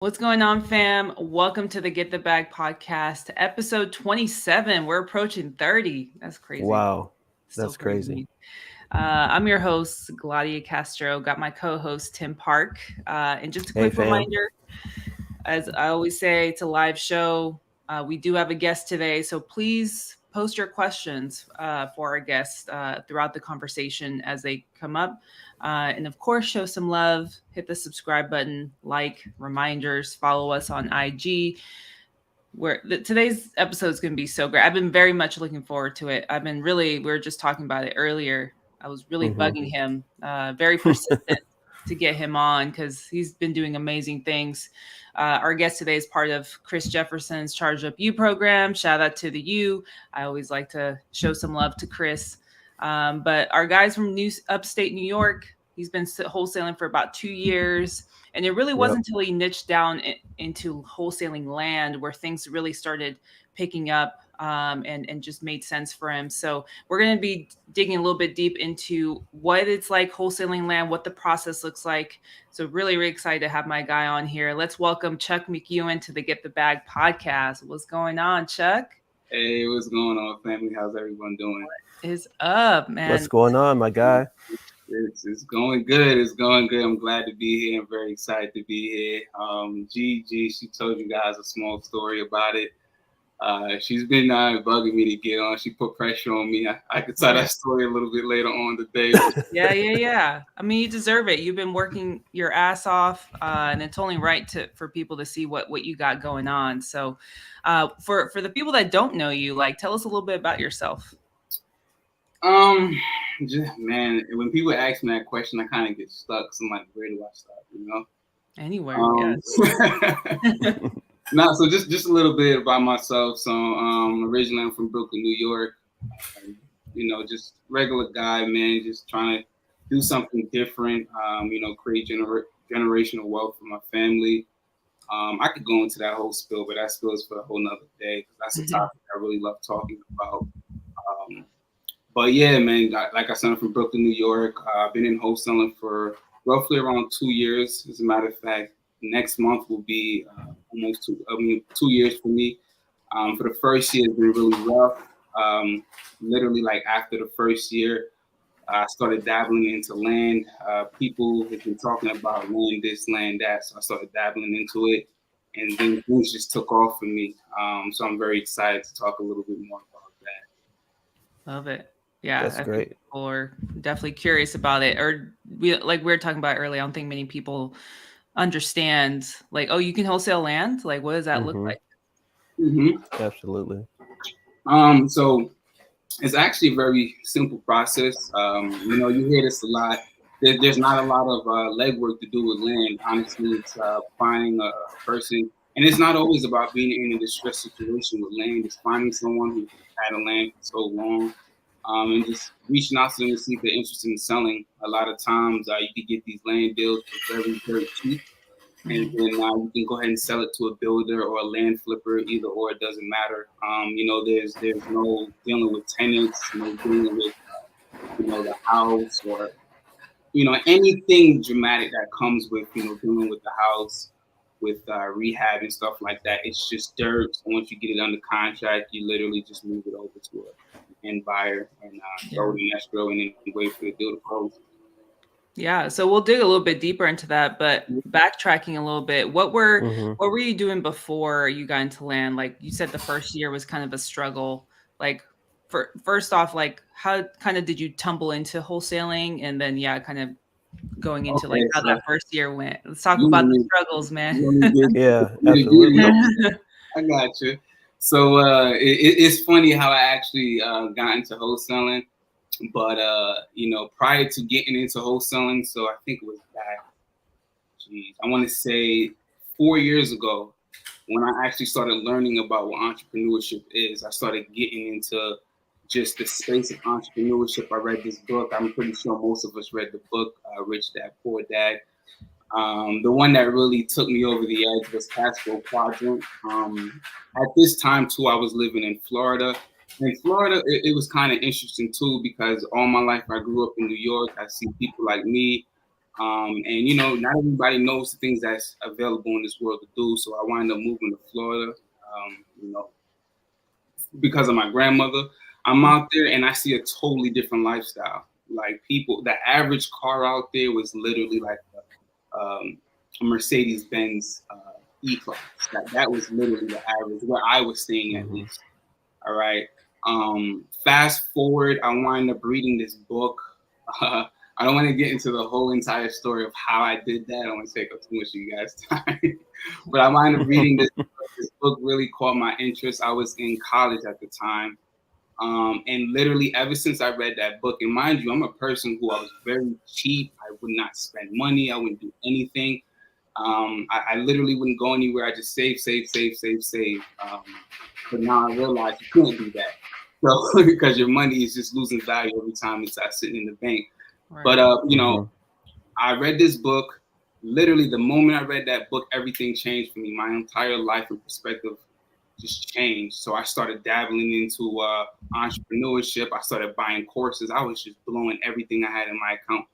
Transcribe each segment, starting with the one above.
What's going on, fam? Welcome to the Get the Bag podcast, episode 27. We're approaching 30. That's crazy. Wow, Still that's crazy to crazy. me. I'm your host, Gladia Castro. Got my co-host, Tim Park. And just a Hey, quick fam. reminder, as I always say, it's a live show. We do have a guest today, so please post your questions for our guests throughout the conversation as they come up. And of course, show some love, hit the subscribe button, like, reminders, follow us on IG. Today's episode is going to be so great. I've been very much looking forward to it. We were just talking about it earlier. I was really Hmm. bugging him, very persistent to get him on because he's been doing amazing things. Our guest today is part of Chris Jefferson's ChargedUp U program. Shout out to the U. I always like to show some love to Chris. But our guy's from upstate New York. He's been wholesaling for about 2 years. And it really Yep. wasn't until he niched down into wholesaling land where things really started picking up and just made sense for him. So we're going to be digging a little bit deep into what it's like wholesaling land, what the process looks like. So really excited to have my guy on here. Let's welcome Chuck McEwan to the Get the Bag podcast. What's going on, Chuck? Hey, what's going on, family? How's everyone doing? What is up, What's man? going on, my guy? It's going good. It's going good. I'm glad to be here. I'm very excited to be here. Gigi, she told you guys a small story about it. She's been bugging me to get on. She put pressure on me. I could tell that story a little bit later on today. Yeah. I mean, you deserve it. You've been working your ass off, and it's only right for people to see what you got going on. So, for the people that don't know you, like, tell us a little bit about yourself. Man, when people ask me that question, I kind of get stuck. So I'm like, where do I start? Anywhere, yes. No, so just a little bit about myself. So originally I'm from Brooklyn, New York. Just regular guy, man, just trying to do something different. Create generational wealth for my family. I could go into that whole spill, but that spill is for a whole nother day because that's a topic I really love talking about. But yeah, man, like I said, I'm from Brooklyn, New York. I've been in wholesaling for roughly around 2 years. As a matter of fact, next month will be almost 2 years for me. For the first year, it's been really rough. Literally, like after the first year, I started dabbling into land. People have been talking about land this, land that, so I started dabbling into it, and then things just took off for me. So I'm very excited to talk a little bit more about that. Love it. Yeah, That's I think great. people are definitely curious about it. Or we were talking about earlier. I don't think many people understand. Like, oh, you can wholesale land. Like, what does that look Hmm. like? Mm-hmm. Absolutely. So it's actually a very simple process. You hear this a lot. There's not a lot of legwork to do with land. Honestly, it's finding a person, and it's not always about being in a distressed situation with land. It's finding someone who had a land for so long, and just reaching out to them to see if they're interested in selling. A lot of times, you can get these land deals for very cheap, and then you can go ahead and sell it to a builder or a land flipper, either or, it doesn't matter. There's no dealing with tenants, no dealing with the house, or anything dramatic that comes with dealing with the house, with rehab and stuff like that. It's just dirt. So once you get it under contract, you literally just move it over to an end buyer and throw it in escrow and then wait for the deal to close. Yeah, so we'll dig a little bit deeper into that, but backtracking a little bit, what were you doing before you got into land? Like you said, the first year was kind of a struggle. Like, first off, like how kind of did you tumble into wholesaling, and then kind of going into like how that first year went. Let's talk about the struggles, man. Yeah, absolutely. I got you. So it's funny how I actually got into wholesaling. But prior to getting into wholesaling, so I think it was back, I want to say 4 years ago, when I actually started learning about what entrepreneurship is. I started getting into just the space of entrepreneurship. I read this book. I'm pretty sure most of us read the book, Rich Dad, Poor Dad. The one that really took me over the edge was Castro Quadrant. At this time, too, I was living in Florida. In Florida, it was kind of interesting, too, because all my life I grew up in New York. I see people like me And not everybody knows the things that's available in this world to do. So I wound up moving to Florida, because of my grandmother. I'm out there and I see a totally different lifestyle. Like the average car out there was literally like a Mercedes-Benz E-Class. That was literally the average where I was staying at least. All right. Fast forward, I wind up reading this book. I don't want to get into the whole entire story of how I did that. I don't want to take up too much of you guys' time. But I wind up reading this book. This book really caught my interest. I was in college at the time. And literally ever since I read that book, and mind you, I'm a person who I was very cheap. I would not spend money. I wouldn't do anything. I literally wouldn't go anywhere. I just save. But now I realize you can't do that. So because your money is just losing value every time it starts sitting in the bank. Right. But I read this book. Literally, the moment I read that book, everything changed for me. My entire life and perspective just changed. So I started dabbling into entrepreneurship. I started buying courses. I was just blowing everything I had in my account,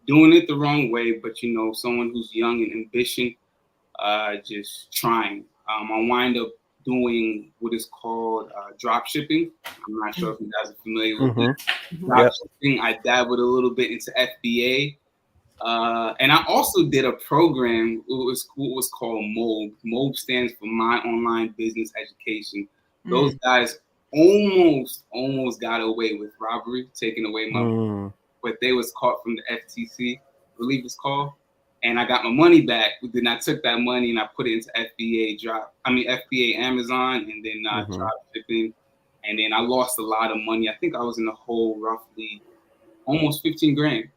doing it the wrong way. But someone who's young and ambitious, just trying. I wind up doing what is called drop shipping. I'm not sure if you guys are familiar with it. Drop shipping, I dabbled a little bit into FBA. And I also did a program. It was called MOB. MOB stands for My Online Business Education. Those guys almost got away with robbery, taking away my money. But they was caught from the FTC, I believe it's called. And I got my money back. Then I took that money and I put it into FBA Amazon, and then drop shipping. And then I lost a lot of money. I think I was in the hole roughly almost 15 grand.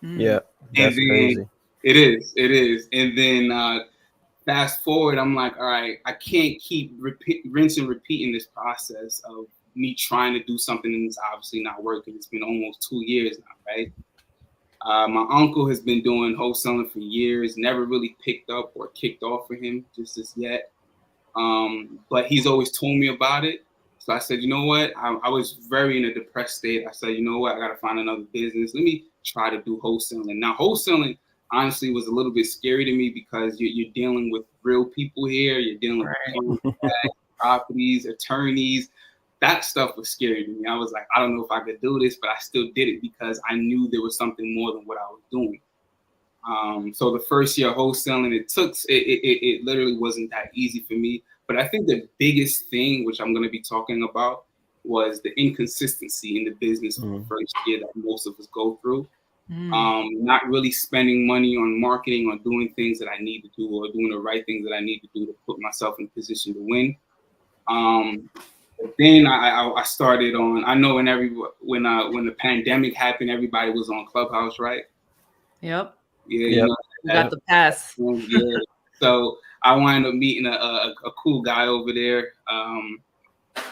Yeah, that's crazy. It is. And then fast forward, I'm like, all right, I can't keep rinse and repeating this process of me trying to do something and it's obviously not working. It's been almost 2 years now, right? My uncle has been doing wholesaling for years, never really picked up or kicked off for him just as yet. But he's always told me about it. So I said, you know what? I was very in a depressed state. I said, you know what? I got to find another business. Let me try to do wholesaling. Now, wholesaling honestly was a little bit scary to me because you're dealing with real people here. You're dealing with properties, attorneys. That stuff was scary to me. I was like, I don't know if I could do this, but I still did it because I knew there was something more than what I was doing. So the first year wholesaling, it literally wasn't that easy for me. But I think the biggest thing, which I'm going to be talking about, was the inconsistency in the business of the first year that most of us go through. Not really spending money on marketing or doing things that I need to do or doing the right things that I need to do to put myself in a position to win. But then I started on. I know when the pandemic happened, everybody was on Clubhouse, right? Yep. Yeah, yep. You got the pass. Yeah. So I wound up meeting a cool guy over there, and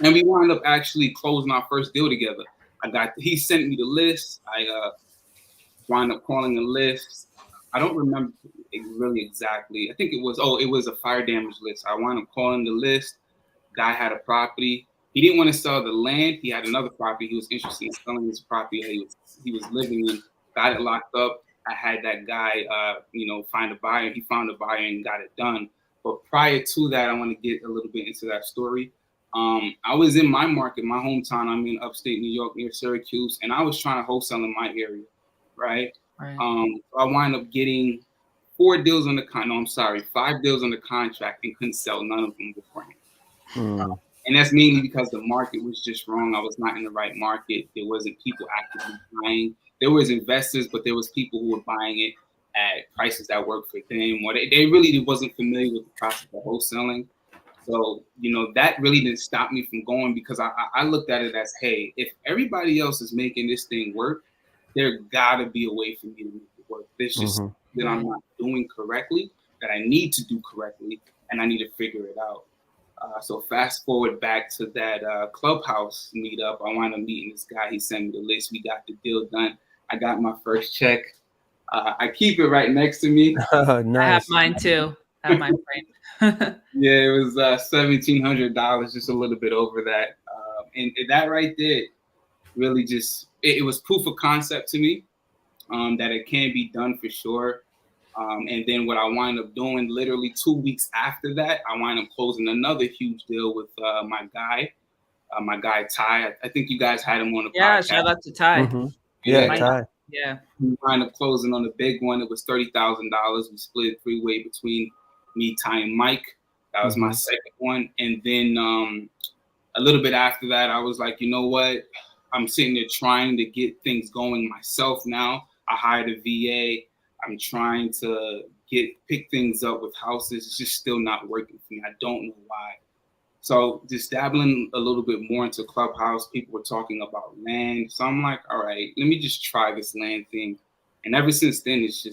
we wound up actually closing our first deal together. He sent me the list. I wound up calling the list. I don't remember really exactly. I think it was a fire damage list. I wound up calling the list. Guy had a property. He didn't want to sell the land. He had another property. He was interested in selling his property that he was living in. Got it locked up. I had that guy, find a buyer. He found a buyer and got it done. But prior to that, I want to get a little bit into that story. I was in my market, my hometown. I'm in upstate New York near Syracuse, and I was trying to wholesale in my area, right? I wound up getting 5 deals on the contract and couldn't sell none of them beforehand. And that's mainly because the market was just wrong. I was not in the right market. There wasn't people actively buying. There was investors, but there was people who were buying it at prices that worked for them, or they really wasn't familiar with the process of wholesaling. So, that really didn't stop me from going because I looked at it as, hey, if everybody else is making this thing work, there gotta be a way for me to make it work. There's just that I'm not doing correctly, that I need to do correctly, and I need to figure it out. So fast forward back to that Clubhouse meetup. I wound up meeting this guy. He sent me the list. We got the deal done. I got my first check. I keep it right next to me. Nice. I have mine too. I have mine framed. Yeah, it was $1,700, just a little bit over that. And that right there really just, it was proof of concept to me. that it can be done for sure. And then what I wind up doing, literally 2 weeks after that, I wind up closing another huge deal with my guy Ty. I think you guys had him on the podcast. Shout out to Ty. Mm-hmm. Yeah, Ty. Yeah. We wind up closing on the big one. It was $30,000. We split it three-way between me, Ty, and Mike. That was my second one. And then a little bit after that, I was like, you know what? I'm sitting there trying to get things going myself now. I hired a VA. I'm trying to pick things up with houses. It's just still not working for me. I don't know why. So just dabbling a little bit more into Clubhouse, people were talking about land. So I'm like, all right, let me just try this land thing. And ever since then, it's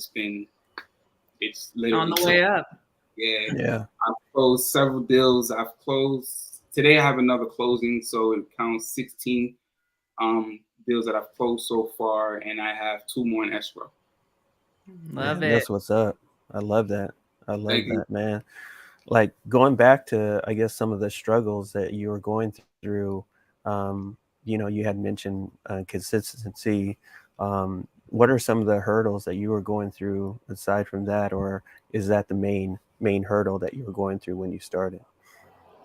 literally on the way up. Yeah. I've closed several deals. Today I have another closing. So it counts 16 deals that I've closed so far. And I have 2 more in escrow. Love it. That's what's up. I love that. Man. Like going back to, I guess, some of the struggles that you were going through, you had mentioned consistency. What are some of the hurdles that you were going through aside from that, or is that the main hurdle that you were going through when you started?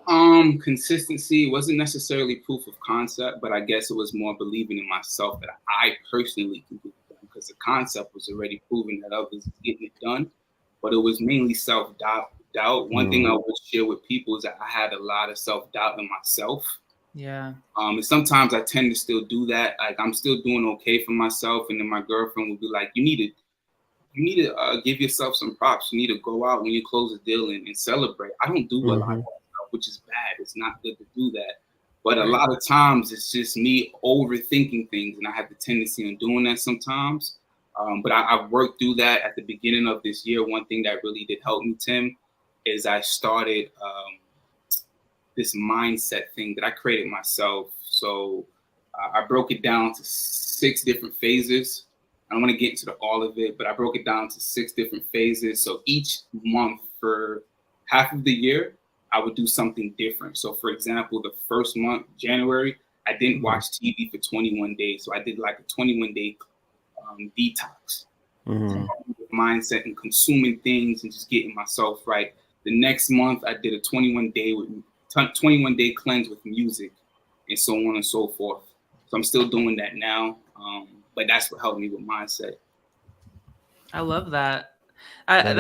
Consistency wasn't necessarily proof of concept, but I guess it was more believing in myself that I personally can get it done, because the concept was already proven that others getting it done, but it was mainly self-doubt. One thing I would share with people is that I had a lot of self-doubt in myself. Yeah. And sometimes I tend to still do that. Like, I'm still doing okay for myself, and then my girlfriend would be like, you need to give yourself some props. You need to go out when you close a deal and celebrate. I don't do a lot of that stuff, which is bad. It's not good to do that. But a lot of times it's just me overthinking things, and I have the tendency in doing that sometimes. But I've worked through that at the beginning of this year. One thing that really did help me, Tim, is I started this mindset thing that I created myself. So I broke it down to 6 different phases. I don't want to get into all of it, but I broke it down to 6 different phases. So each month for half of the year, I would do something different. So for example, the first month, January, I didn't watch TV for 21 days. So I did like a 21-day detox. Mindset and consuming things and just getting myself right. The next month, I did a 21-day cleanse with music, and so on and so forth. So I'm still doing that now, but that's what helped me with mindset. I love that. I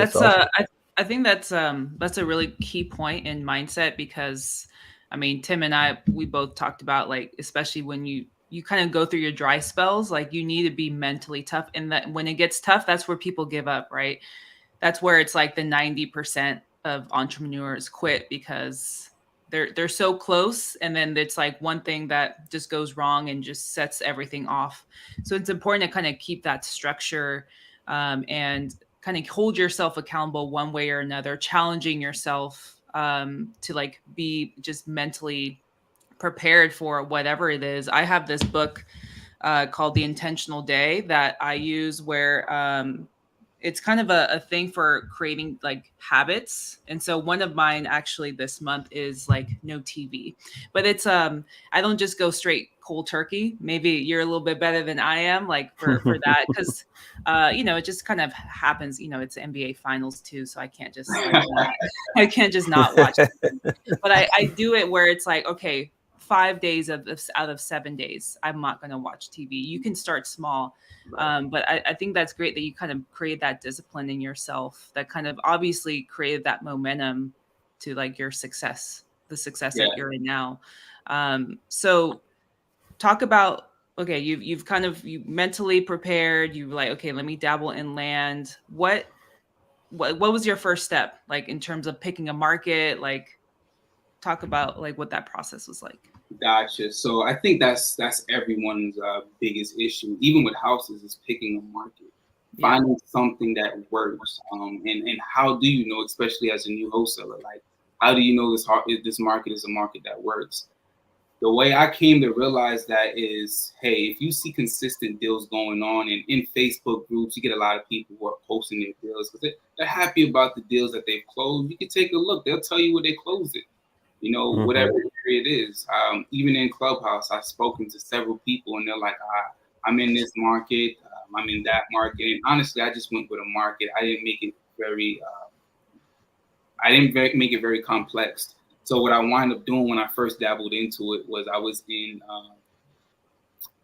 think that's a really key point in mindset, because, I mean, Tim and I, we both talked about, like, especially when you kind of go through your dry spells, like, you need to be mentally tough, and that when it gets tough, that's where people give up, right? That's where it's like the 90% of entrepreneurs quit, because they're so close, and then it's like one thing that just goes wrong and just sets everything off. So it's important to kind of keep that structure, and kind of hold yourself accountable one way or another, challenging yourself to, like, be just mentally prepared for whatever it is. I have this book called The Intentional Day that I use, where it's kind of a thing for creating, like, habits. And so one of mine actually this month is, like, no TV, but it's I don't just go straight cold turkey. Maybe you're a little bit better than I am, like, for that, because it just kind of happens. It's NBA finals too, so I can't just not watch it. But I do it where it's like, okay, 5 days out of 7 days, I'm not going to watch TV. You can start small. But I think that's great that you kind of create that discipline in yourself that kind of obviously created that momentum to, like, your success, the success that you're in now. So talk about, okay, you mentally prepared. You were like, okay, let me dabble in land. What was your first step, like, in terms of picking a market? Like, talk about, like, what that process was like. Gotcha. So I think that's everyone's biggest issue, even with houses, is picking a market, finding something that works. And how do you know, especially as a new wholesaler, like, how do you know this market is a market that works? The way I came to realize that is, hey, if you see consistent deals going on, and in Facebook groups, you get a lot of people who are posting their deals because they're happy about the deals that they've closed. You can take a look. They'll tell you where they closed it. Whatever it is. Even in Clubhouse, I've spoken to several people, and they're like, I'm in this market. I'm in that market, and honestly, I just went with a market. I didn't make it very complex. So what I wound up doing when I first dabbled into it was I was in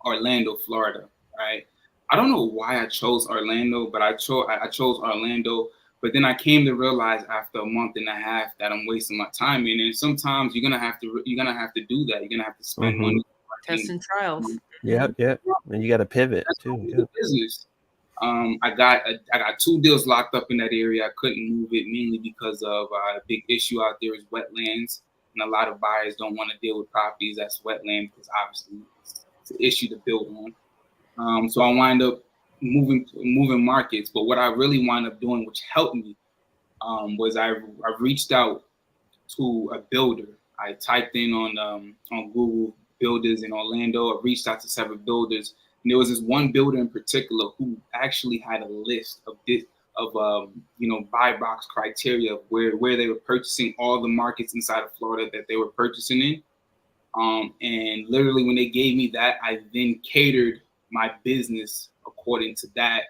Orlando, Florida, right? I don't know why I chose Orlando, but I chose Orlando. But then I came to realize after a month and a half that I'm wasting my time in. And sometimes you're gonna have to do that. You're gonna have to spend money. Test and trials. Yeah. And you got to pivot too. Yeah. Business. I got 2 deals locked up in that area. I couldn't move it mainly because of a big issue out there is wetlands, and a lot of buyers don't want to deal with properties that's wetland because obviously it's an issue to build on. So I wind up moving markets. But what I really wind up doing, which helped me, was I reached out to a builder. I typed in on Google builders in Orlando. I reached out to several builders, and there was this one builder in particular who actually had a list of buy box criteria of where they were purchasing all the markets inside of Florida that they were purchasing in. And literally when they gave me that, I then catered my business according to that.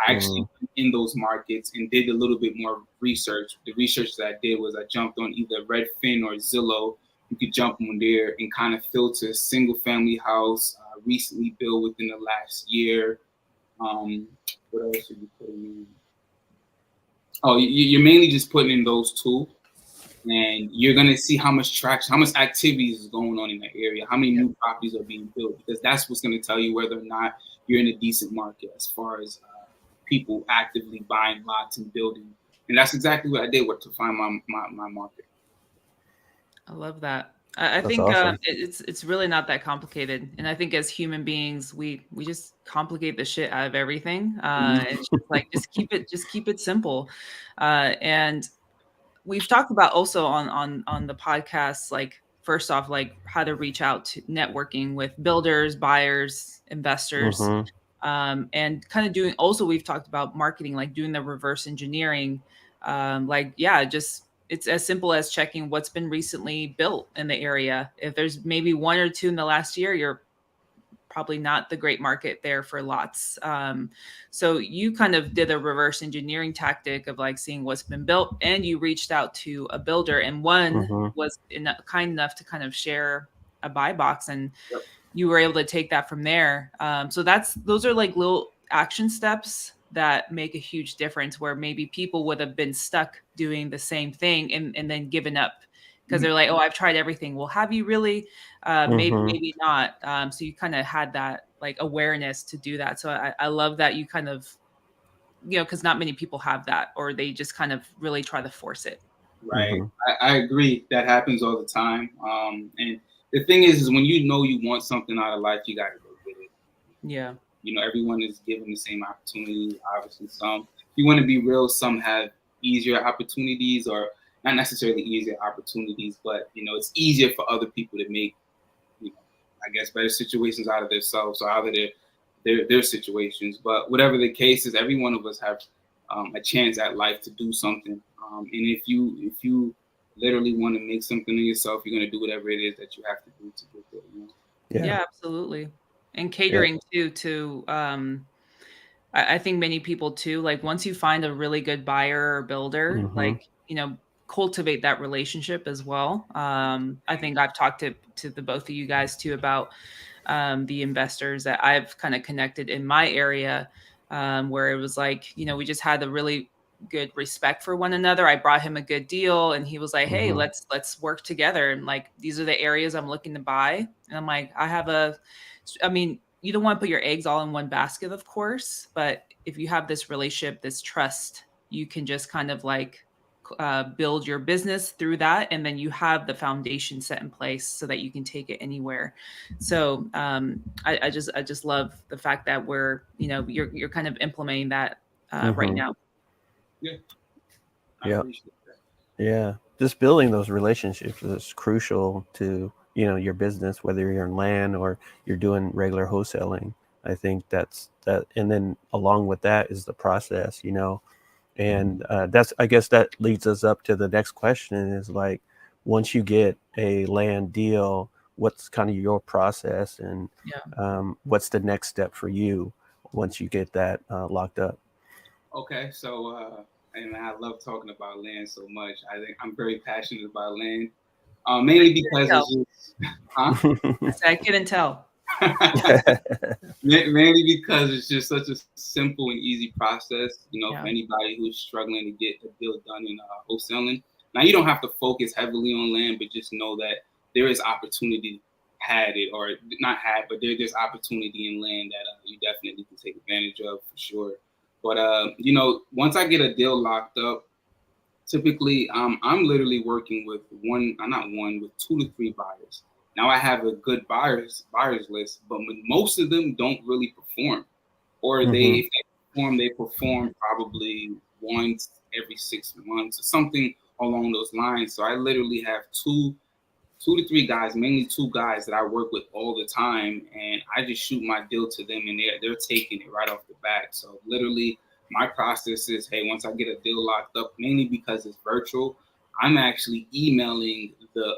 I actually went in those markets and did a little bit more research. The research that I did was I jumped on either Redfin or Zillow. You could jump on there and kind of filter a single family house, recently built within the last year. What else are you putting in? Oh, you're mainly just putting in those 2. And you're going to see how much traction, how much activities is going on in that area, how many new properties are being built, because that's what's going to tell you whether or not you're in a decent market as far as people actively buying lots and building. And that's exactly what I did to find my market. I love that. I think awesome. It's really not that complicated. And I think as human beings, we just complicate the shit out of everything. It's just like, just keep it simple. And we've talked about also on the podcast, like first off, like how to reach out to networking with builders, buyers, investors, and kind of doing, also we've talked about marketing, like doing the reverse engineering. It's as simple as checking what's been recently built in the area. If there's maybe 1 or 2 in the last year, you're probably not the great market there for lots. So you kind of did a reverse engineering tactic of like seeing what's been built, and you reached out to a builder, and one was kind enough to kind of share a buy box, and you were able to take that from there. So those are like little action steps that make a huge difference, where maybe people would have been stuck doing the same thing and then given up. Because they're like, oh, I've tried everything. Well, have you really? Maybe not. So you kind of had that like awareness to do that. So I love that you kind of, because not many people have that, or they just kind of really try to force it. Right. I agree. That happens all the time. And the thing is when you know you want something out of life, you got to go get it. Yeah. Everyone is given the same opportunity. Obviously, if you want to be real, some have easier opportunities, or not necessarily easier opportunities, but it's easier for other people to make, I guess, better situations out of themselves or out of their situations. But whatever the case is, every one of us have a chance at life to do something. And if you literally want to make something of yourself, you're going to do whatever it is that you have to do to get there. Yeah, absolutely. And catering to I think many people too, like once you find a really good buyer or builder, like, cultivate that relationship as well. I think I've talked to the both of you guys too about the investors that I've kind of connected in my area, where it was like, we just had a really good respect for one another. I brought him a good deal, and he was like, hey, let's work together. And like, these are the areas I'm looking to buy. And I'm like, you don't want to put your eggs all in one basket, of course, but if you have this relationship, this trust, you can just kind of like build your business through that, and then you have the foundation set in place so that you can take it anywhere. So I just love the fact that we're you're kind of implementing that right now. Yeah. Just building those relationships is crucial to your business, whether you're in land or you're doing regular wholesaling. I think that's that. And then along with that is the process, and I guess that leads us up to the next question is like, once you get a land deal, what's kind of your process, and what's the next step for you? once you get that locked up? Okay, so and I love talking about land so much. I think I'm very passionate about land, mainly because it's just, huh? I couldn't tell. Mainly because it's just such a simple and easy process, Yeah. for anybody who's struggling to get a deal done in wholesaling. Now, you don't have to focus heavily on land, but just know that there is opportunity or not had, but there's opportunity in land that you definitely can take advantage of for sure. But, once I get a deal locked up, typically I'm literally working with with 2 to 3 buyers. Now I have a good buyers list, but most of them don't really perform, or if they perform probably once every 6 months or something along those lines. So I literally have two to three guys, mainly 2 guys that I work with all the time, and I just shoot my deal to them, and they're taking it right off the bat. So literally, my process is, hey, once I get a deal locked up, mainly because it's virtual, I'm actually emailing the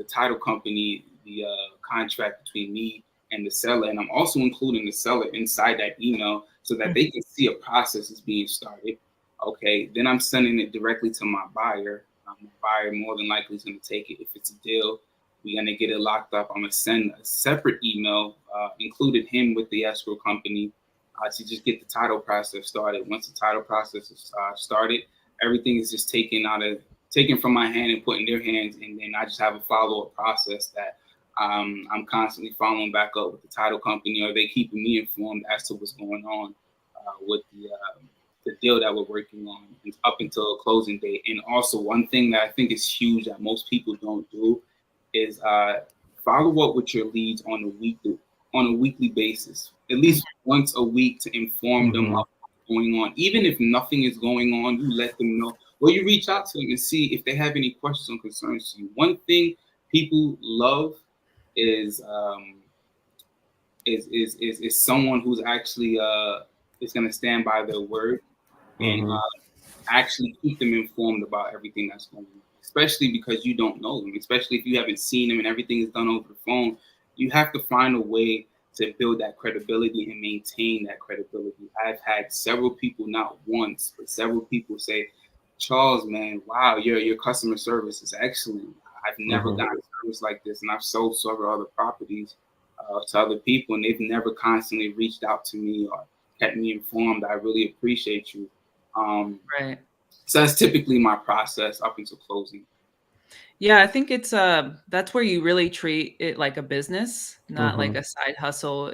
title company the contract between me and the seller, and I'm also including the seller inside that email so that they can see a process is being started. Okay, then I'm sending it directly to my buyer. The buyer more than likely is going to take it. If it's a deal, we're going to get it locked up. I'm going to send a separate email, included him with the escrow company, to just get the title process started. Once the title process is started, everything is just taken from my hand and put in their hands, and then I just have a follow-up process that I'm constantly following back up with the title company, or they keeping me informed as to what's going on with the deal that we're working on up until a closing date. And also, one thing that I think is huge that most people don't do is follow up with your leads on a weekly basis, at least once a week, to inform them of what's going on. Even if nothing is going on, you let them know, or you reach out to them and see if they have any questions or concerns to you. One thing people love is someone who's actually is going to stand by their word and actually keep them informed about everything that's going on, especially because you don't know them, especially if you haven't seen them and everything is done over the phone. You have to find a way to build that credibility and maintain that credibility. I've had several people, not once, but several people say, Charles, man, wow, your customer service is excellent. I've never gotten service like this, and I've sold several other properties to other people, and they've never constantly reached out to me or kept me informed. I really appreciate you. Right. So that's typically my process up until closing. Yeah, I think it's that's where you really treat it like a business, not like a side hustle.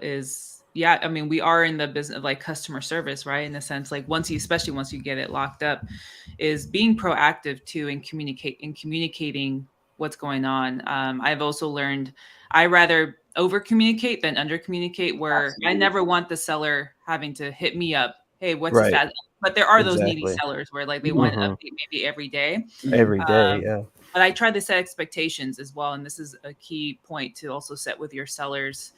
Yeah, I mean, we are in the business of like customer service, right? In the sense, like especially once you get it locked up, is being proactive too and communicating what's going on. I've also learned I rather over communicate than under communicate, where Absolutely. I never want the seller having to hit me up. Hey, what's the status? But there are those needy sellers where like they want an update maybe every day. Every day, yeah. But I try to set expectations as well. And this is a key point to also set with your sellers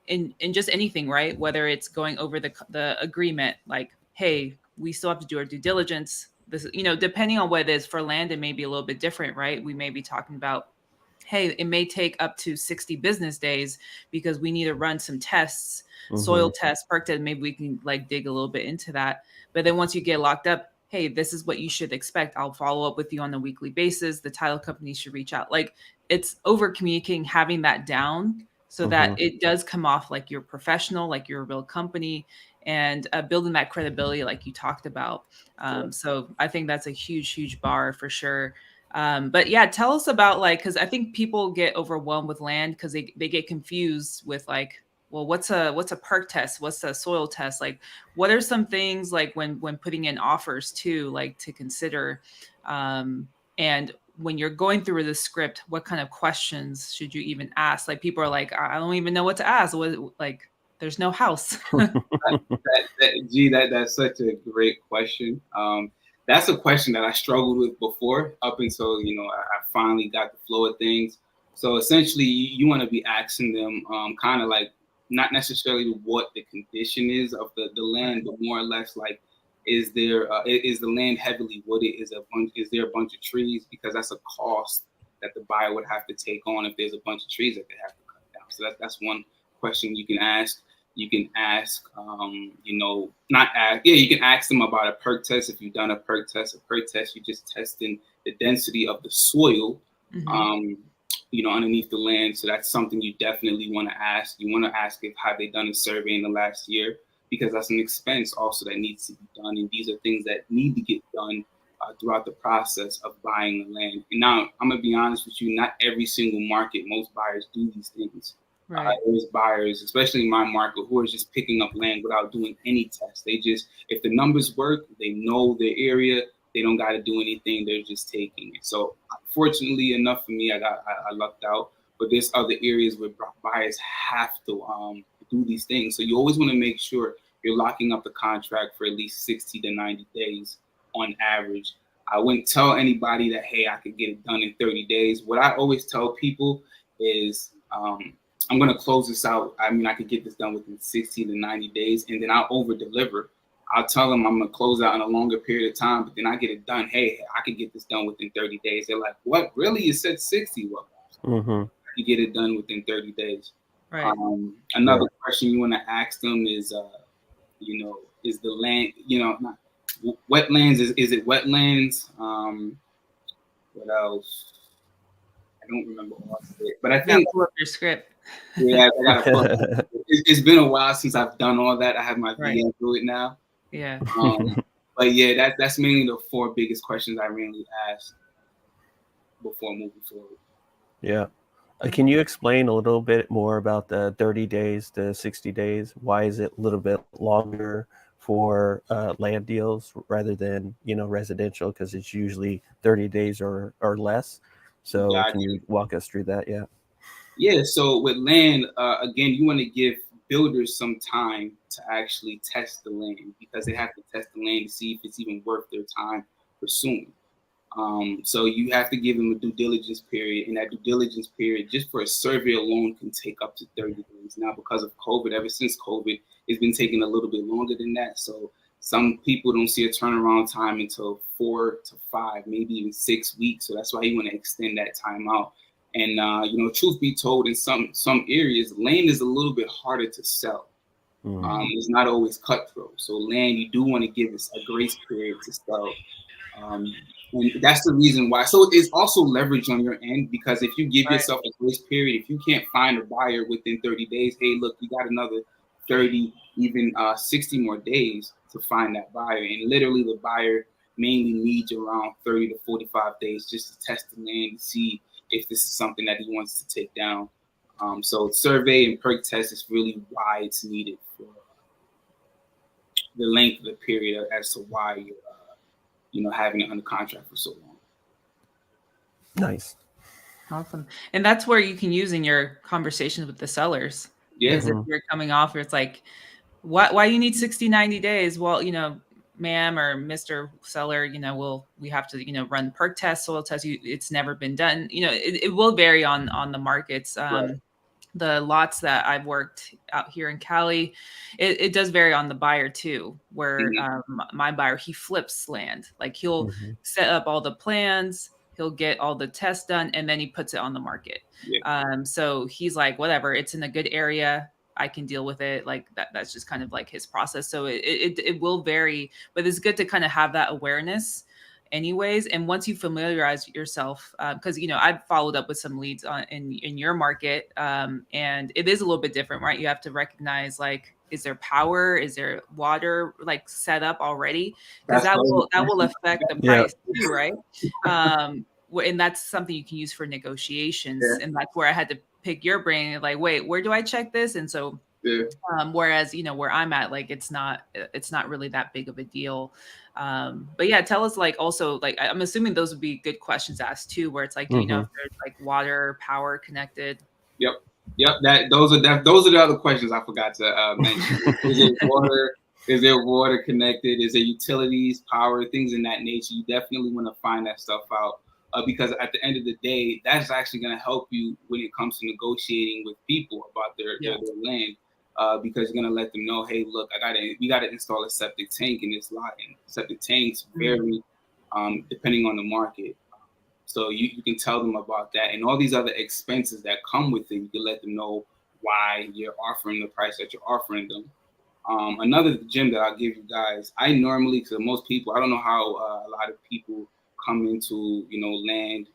in just anything, right? Whether it's going over the agreement, like, hey, we still have to do our due diligence. This, depending on what it is. For land, it may be a little bit different, right? We may be talking about, hey, it may take up to 60 business days because we need to run some tests, soil tests, perk tests. Maybe we can like dig a little bit into that. But then once you get locked up, hey, this is what you should expect. I'll follow up with you on a weekly basis. The title company should reach out. Like, it's over communicating, having that down so that it does come off like you're professional, like you're a real company, and building that credibility like you talked about. So I think that's a huge bar for sure. But yeah, tell us about because I think people get overwhelmed with land because they get confused with like, well, what's a perk test? What's a soil test? Like, what are some things like when putting in offers too, like to consider? And when you're going through the script, what kind of questions should you even ask? Like, people are like, I don't even know what to ask. Like, there's no house. That's such a great question. That's a question that I struggled with before, up until I finally got the flow of things. So essentially, you want to be asking them kind of like, not necessarily what the condition is of the land, but more or less like, is the land heavily wooded? Is there a bunch of trees? Because that's a cost that the buyer would have to take on if there's a bunch of trees that they have to cut down. So that's one question you can ask. You can ask, not ask, yeah, you can ask them about a perk test. If you've done a perk test, you're just testing the density of the soil, underneath the land. So that's something you definitely want to ask. You want to ask if have they done a survey in the last year, because that's an expense also that needs to be done. And these are things that need to get done throughout the process of buying the land. And now I'm going to be honest with you, not every single market, most buyers do these things. Right. There's buyers, especially in my market, who are just picking up land without doing any tests. They just, if the numbers work, they know their area, they don't got to do anything. They're just taking it. So fortunately enough for me, I lucked out. But there's other areas where buyers have to do these things. So you always want to make sure you're locking up the contract for at least 60 to 90 days on average. I wouldn't tell anybody that, hey, I could get it done in 30 days. What I always tell people is, I'm going to close this out. I mean, I could get this done within 60 to 90 days, and then I'll over deliver. I'll tell them I'm going to close out in a longer period of time, but then I get it done. Hey, I could get this done within 30 days. They're like, what? Really? You said 60? Well, I could get it done within 30 days. Right. Another question you want to ask them is, is the land, not wetlands? Is it wetlands? What else? I don't remember all of it, but I think pull up your script. Yeah, I gotta it's been a while since I've done all that. I have my VM do it now. Yeah. But yeah, that's mainly the 4 biggest questions I mainly ask before moving forward. Yeah. Can you explain a little bit more about the 30 days to 60 days? Why is it a little bit longer for land deals rather than, residential? Because it's usually 30 days or less. So can you walk us through that? Yeah. Yeah. So with land, again, you want to give builders some time to actually test the land, because they have to test the land to see if it's even worth their time pursuing. So you have to give them a due diligence period, and that due diligence period just for a survey alone can take up to 30 days. Now, because of COVID, ever since COVID, it's been taking a little bit longer than that. So some people don't see a turnaround time until 4 to 5, maybe even 6 weeks. So that's why you want to extend that time out. And, truth be told, in some areas, land is a little bit harder to sell. It's not always cutthroat. So land, you do want to give us a grace period to sell. And that's the reason why. So it's also leverage on your end, because if you give yourself a grace period, if you can't find a buyer within 30 days, hey, look, you got another 30, even 60 more days to find that buyer. And literally the buyer mainly needs around 30 to 45 days just to test the land to see if this is something that he wants to take down. So survey and perk test is really why it's needed for the length of the period as to why you're having it under contract for so long. Nice. Awesome. And that's where you can use in your conversations with the sellers. Yeah. Because if you're coming off, it's like, why you need 60, 90 days? Well, ma'am or Mr. Seller, we have to, run perk tests, soil tests. It's never been done. It will vary on the markets. The lots that I've worked out here in Cali, it does vary on the buyer too, where my buyer, he flips land. Like he'll set up all the plans, he'll get all the tests done, and then he puts it on the market. Yeah. So he's like, whatever, it's in a good area, I can deal with it. Like that's just kind of like his process. So it will vary, but it's good to kind of have that awareness anyways. And once you familiarize yourself, because I've followed up with some leads in your market, and it is a little bit different, right? You have to recognize, like, is there power, is there water like set up already, because that will affect the price too, right? And that's something you can use for negotiations. And that's where I had to pick your brain, like, wait, where do I check this? And so whereas where I'm at, like it's not really that big of a deal. But yeah, tell us, like, also, like, I'm assuming those would be good questions asked too, where it's like, do you know if there's like water, power connected? Yep. Those are the other questions I forgot to mention. Is there water connected? Is there utilities, power, things in that nature? You definitely want to find that stuff out, because at the end of the day, that's actually going to help you when it comes to negotiating with people about their land. Because you're gonna let them know, hey, look, we gotta install a septic tank in this lot, and septic tanks vary depending on the market. So you can tell them about that and all these other expenses that come with it. You can let them know why you're offering the price that you're offering them. Another gem that I'll give you guys, I normally, because most people, I don't know how a lot of people come into, land,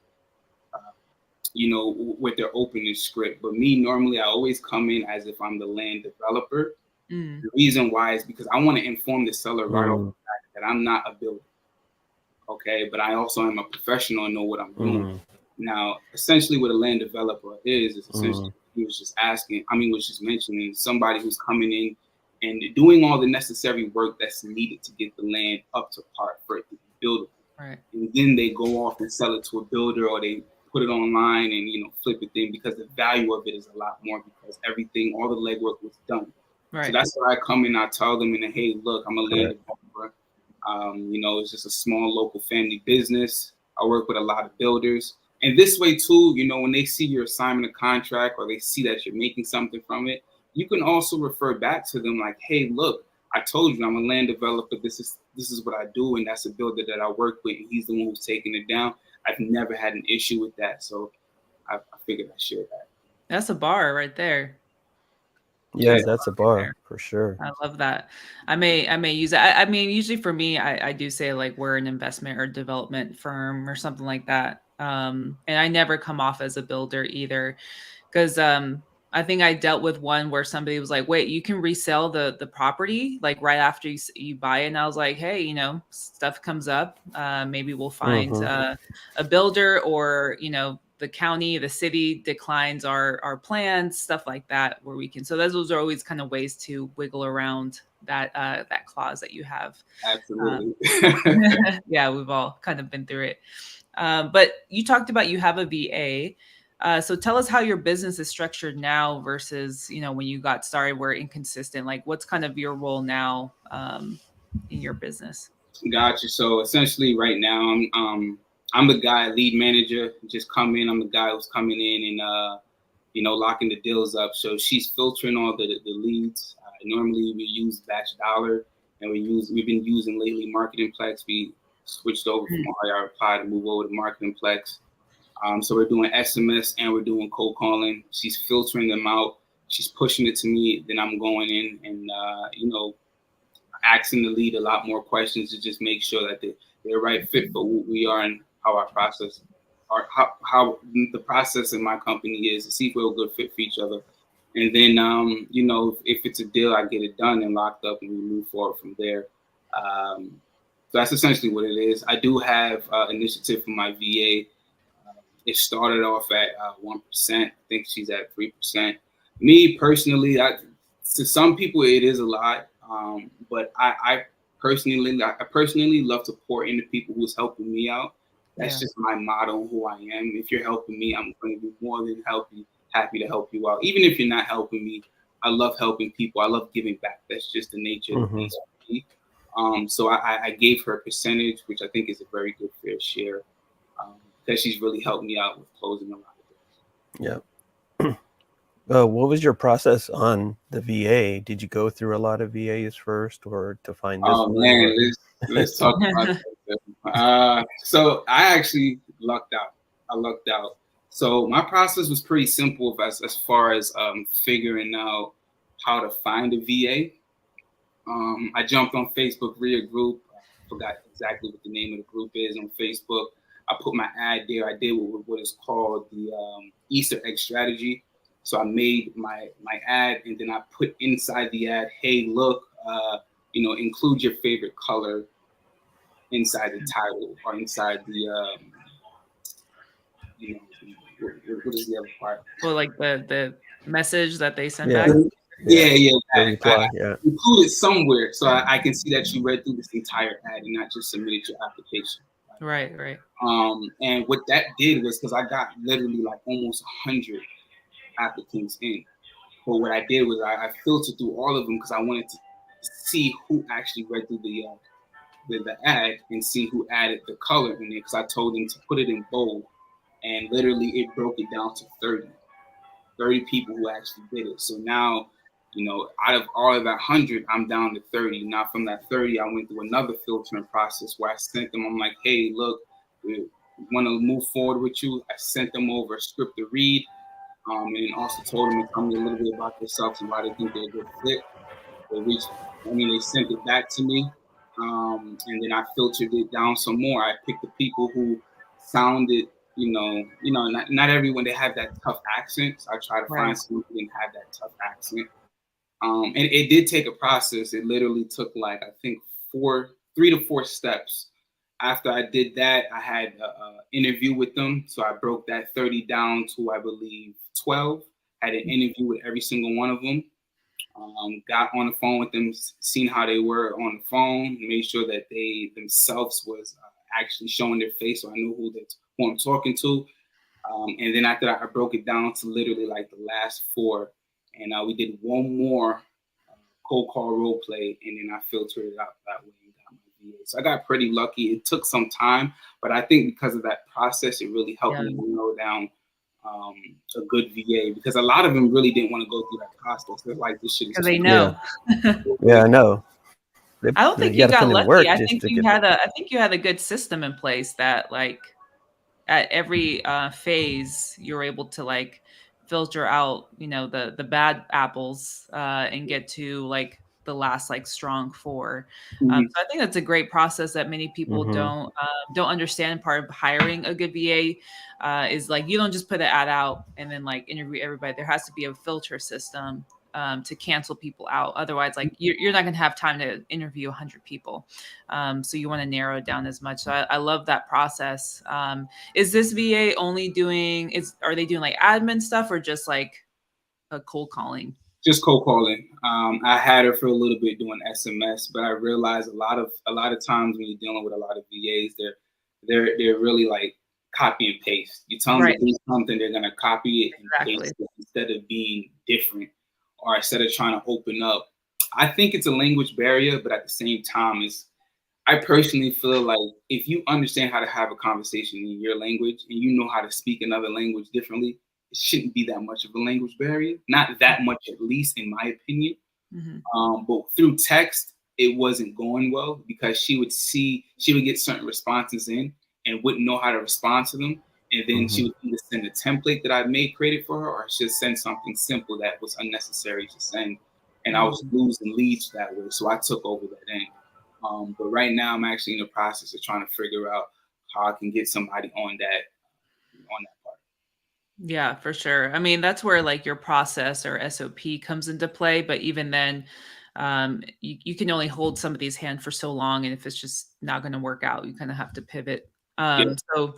with their opening script. But me, normally, I always come in as if I'm the land developer. The reason why is because I want to inform the seller right off the bat that I'm not a builder. Okay, but I also am a professional and know what I'm doing. Now, essentially what a land developer is essentially he was just mentioning somebody who's coming in and doing all the necessary work that's needed to get the land up to par for it to be buildable. Right. And then they go off and sell it to a builder, or they put it online and flip it in, because the value of it is a lot more, because all the legwork was done. Right. So that's where I come in. I tell them, hey, look, I'm a land developer. It's just a small local family business. I work with a lot of builders. And this way too, when they see your assignment of contract, or they see that you're making something from it, you can also refer back to them like, hey, look, I told you I'm a land developer. This is what I do. And that's a builder that I work with. And he's the one who's taking it down. I've never had an issue with that. So I figured I'd share that. That's a bar right there. Yeah, that's a bar for sure. I love that. I may use it. I mean, usually for me, I do say like we're an investment or development firm or something like that. And I never come off as a builder either, because I think I dealt with one where somebody was like, wait, you can resell the property like right after you buy it. And I was like, hey, stuff comes up. Maybe we'll find a builder, or, the county, the city declines our plans, stuff like that, where we can. So those are always kind of ways to wiggle around that clause that you have. Absolutely. Yeah, we've all kind of been through it. But you talked about you have a VA. So tell us how your business is structured now versus, when you got started, were inconsistent. Like, what's kind of your role now in your business? Gotcha. So essentially right now, I'm the guy, lead manager, just come in. I'm the guy who's coming in and, locking the deals up. So she's filtering all the leads. Normally we use Batch Dollar, and we've been using lately Marketingplex. We switched over from REI Reply to move over to Marketingplex. So we're doing SMS and we're doing cold calling. She's filtering them out. She's pushing it to me. Then I'm going in and, asking the lead a lot more questions to just make sure that they're right fit for who we are and how our process, or how the process in my company is, to see if we're a good fit for each other. And then, if it's a deal, I get it done and locked up, and we move forward from there. So that's essentially what it is. I do have initiative for my VA. It started off at 1%. I think she's at 3%. Me personally, to some people it is a lot, but I personally love to pour into people who's helping me out. That's just my motto and who I am. If you're helping me, I'm going to be more than happy to help you out. Even if you're not helping me, I love helping people. I love giving back. That's just the nature of me. So I gave her a percentage, which I think is a very good fair share, because she's really helped me out with closing a lot of deals. Yeah. What was your process on the VA? Did you go through a lot of VAs first, or to find this one? Man, let's talk about that. So I actually lucked out. So my process was pretty simple as far as figuring out how to find a VA. I jumped on Facebook, read a group. I forgot exactly what the name of the group is on Facebook. I put my ad there. I did what is called the Easter egg strategy. So I made my ad, and then I put inside the ad, hey, look, include your favorite color inside the title, or inside the, what is the other part? Well, like the message that they sent back? Yeah. I include it somewhere so I can see that you read through this entire ad and not just submitted your application. Right. And what that did was, because I got literally like almost 100 applicants in. But what I did was I filtered through all of them, because I wanted to see who actually read through the ad and see who added the color in it, because I told them to put it in bold, and literally it broke it down to 30 people who actually did it. So now, out of all of that 100, I'm down to 30. Now from that 30, I went through another filtering process where I sent them, I'm like, hey, look, we want to move forward with you. I sent them over a script to read. And also told them to tell me a little bit about themselves and why they think they're a good fit. They sent it back to me. And then I filtered it down some more. I picked the people who sounded, not everyone, they have that tough accent. So I try to find someone who didn't have that tough accent. And it did take a process. It literally took like, I think 3 to 4 steps. After I did that, I had an interview with them. So I broke that 30 down to, I believe, 12. Had an interview with every single one of them. Got on the phone with them, seen how they were on the phone, made sure that they themselves was actually showing their face, so I knew who I'm talking to. And then after that, I broke it down to literally like the last 4, and we did one more cold call role play, and then I filtered it out that way and got my VA. So I got pretty lucky. It took some time, but I think because of that process, it really helped me narrow down a good VA, because a lot of them really didn't want to go through that process. They're like, this shit is because they know. Yeah, I know. I don't think you got lucky. I think you had a good system in place that, like, at every phase, you're able to like filter out, the bad apples and get to like the last like strong 4. So I think that's a great process that many people don't understand. Part of hiring a good VA is like, you don't just put an ad out and then like interview everybody. There has to be a filter system to cancel people out. Otherwise, like you're not going to have time to interview 100 people. So you want to narrow it down as much. So I love that process. Is this VA only are they doing like admin stuff or just like a cold calling? Just cold calling. I had her for a little bit doing SMS, but I realized a lot of times when you're dealing with a lot of VAs, they're really like copy and paste. You tell them to do something, they're gonna copy it and paste it instead of being different, or instead of trying to open up. I think it's a language barrier, but at the same time, I personally feel like if you understand how to have a conversation in your language and you know how to speak another language differently, it shouldn't be that much of a language barrier. Not that much, at least in my opinion. But through text, it wasn't going well, because she would get certain responses in and wouldn't know how to respond to them. And then she would either send a template that I created for her, or she'd send something simple that was unnecessary to send. And I was losing leads that way. So I took over that end. But right now I'm actually in the process of trying to figure out how I can get somebody on that part. Yeah, for sure. I mean, that's where like your process or SOP comes into play. But even then, you can only hold somebody's hand for so long. And if it's just not going to work out, you kind of have to pivot. So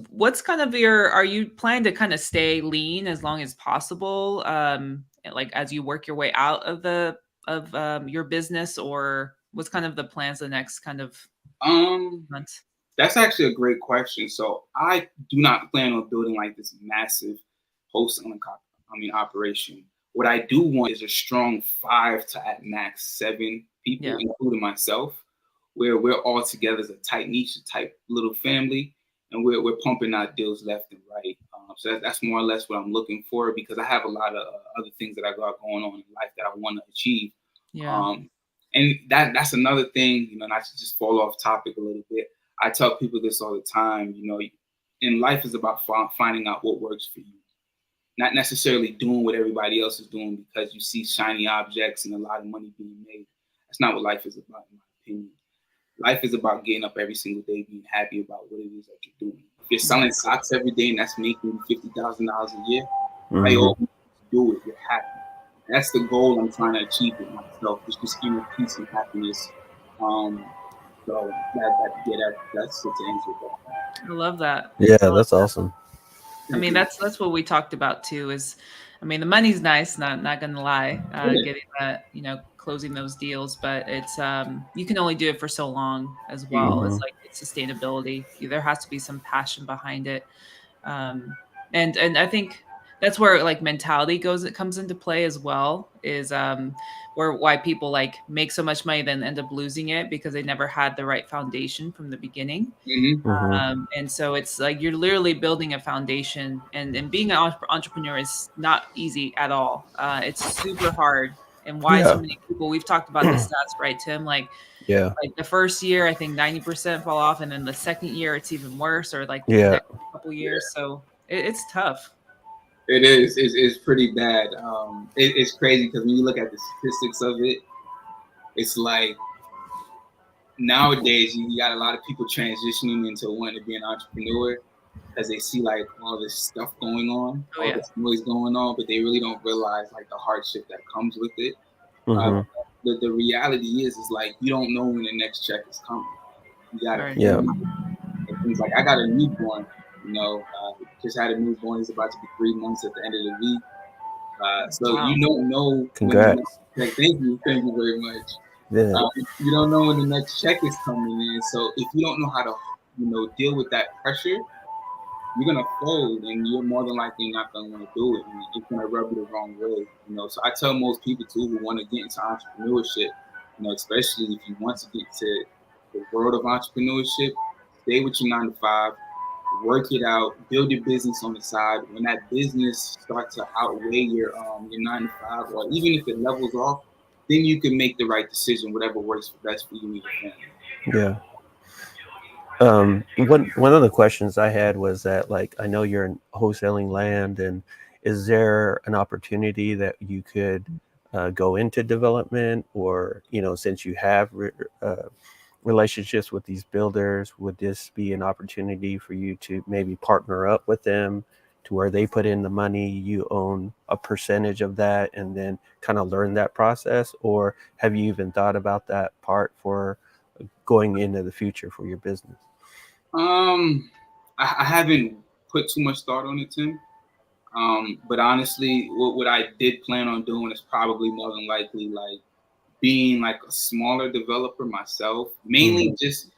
what's kind of are you planning to kind of stay lean as long as possible? Like as you work your way out of your business, or what's kind of the plans the next kind of months? That's actually a great question. So I do not plan on building like this massive wholesaling operation. What I do want is a strong 5 to at max 7 people, including myself, where we're all together as a tight niche, type little family, and we're pumping out deals left and right. So that's more or less what I'm looking for, because I have a lot of other things that I got going on in life that I want to achieve. And that's another thing, not to just fall off topic a little bit. I tell people this all the time, in life is about finding out what works for you. Not necessarily doing what everybody else is doing because you see shiny objects and a lot of money being made. That's not what life is about, in my opinion. Life is about getting up every single day, being happy about what it is that you're doing. If you're selling socks every day and that's making $50,000 a year, I always do it. You're happy. That's the goal I'm trying to achieve with myself. It's just inner peace and happiness. So that's what to answer that. I love that. Yeah, that's awesome. I mean, that's what we talked about too. Is, I mean, the money's nice, not gonna lie, getting that, closing those deals, but it's you can only do it for so long as well. It's like sustainability. There has to be some passion behind it, and I think that's where like mentality comes into play as well. Is why people like make so much money then end up losing it because they never had the right foundation from the beginning. And so it's like you're literally building a foundation, and being an entrepreneur is not easy at all. It's super hard. And why so many people, we've talked about the stats, right, Tim? Like the first year, I think 90% fall off. And then the second year, it's even worse, or like the next couple years. So it's tough. It is. It's pretty bad. It's crazy because when you look at the statistics of it, it's like nowadays you got a lot of people transitioning into wanting to be an entrepreneur because they see like all this stuff going on, all this noise going on, but they really don't realize like the hardship that comes with it. The reality is like you don't know when the next check is coming. You gotta and things like I got a newborn, just had a newborn. He's about to be 3 months at the end of the week. So you don't know. Congrats. Thank you very much. Yeah. You don't know when the next check is coming in. So if you don't know how to, deal with that pressure, you're gonna fold, and you're more than likely not gonna want to do it, and it's gonna rub you the wrong way. So I tell most people too who want to get into entrepreneurship, especially if you want to get to the world of entrepreneurship, stay with your 9 to 5. Work it out, build your business on the side. When that business starts to outweigh your 9 to 5, or even if it levels off, then you can make the right decision, whatever works best for you and your family. Yeah. One of the questions I had was that, like, I know you're in wholesaling land, and is there an opportunity that you could go into development, or since you have relationships with these builders, would this be an opportunity for you to maybe partner up with them to where they put in the money, you own a percentage of that, and then kind of learn that process? Or have you even thought about that part for going into the future for your business? I haven't put too much thought on it, Tim. But honestly, what I did plan on doing is probably more than likely like being like a smaller developer myself, mainly just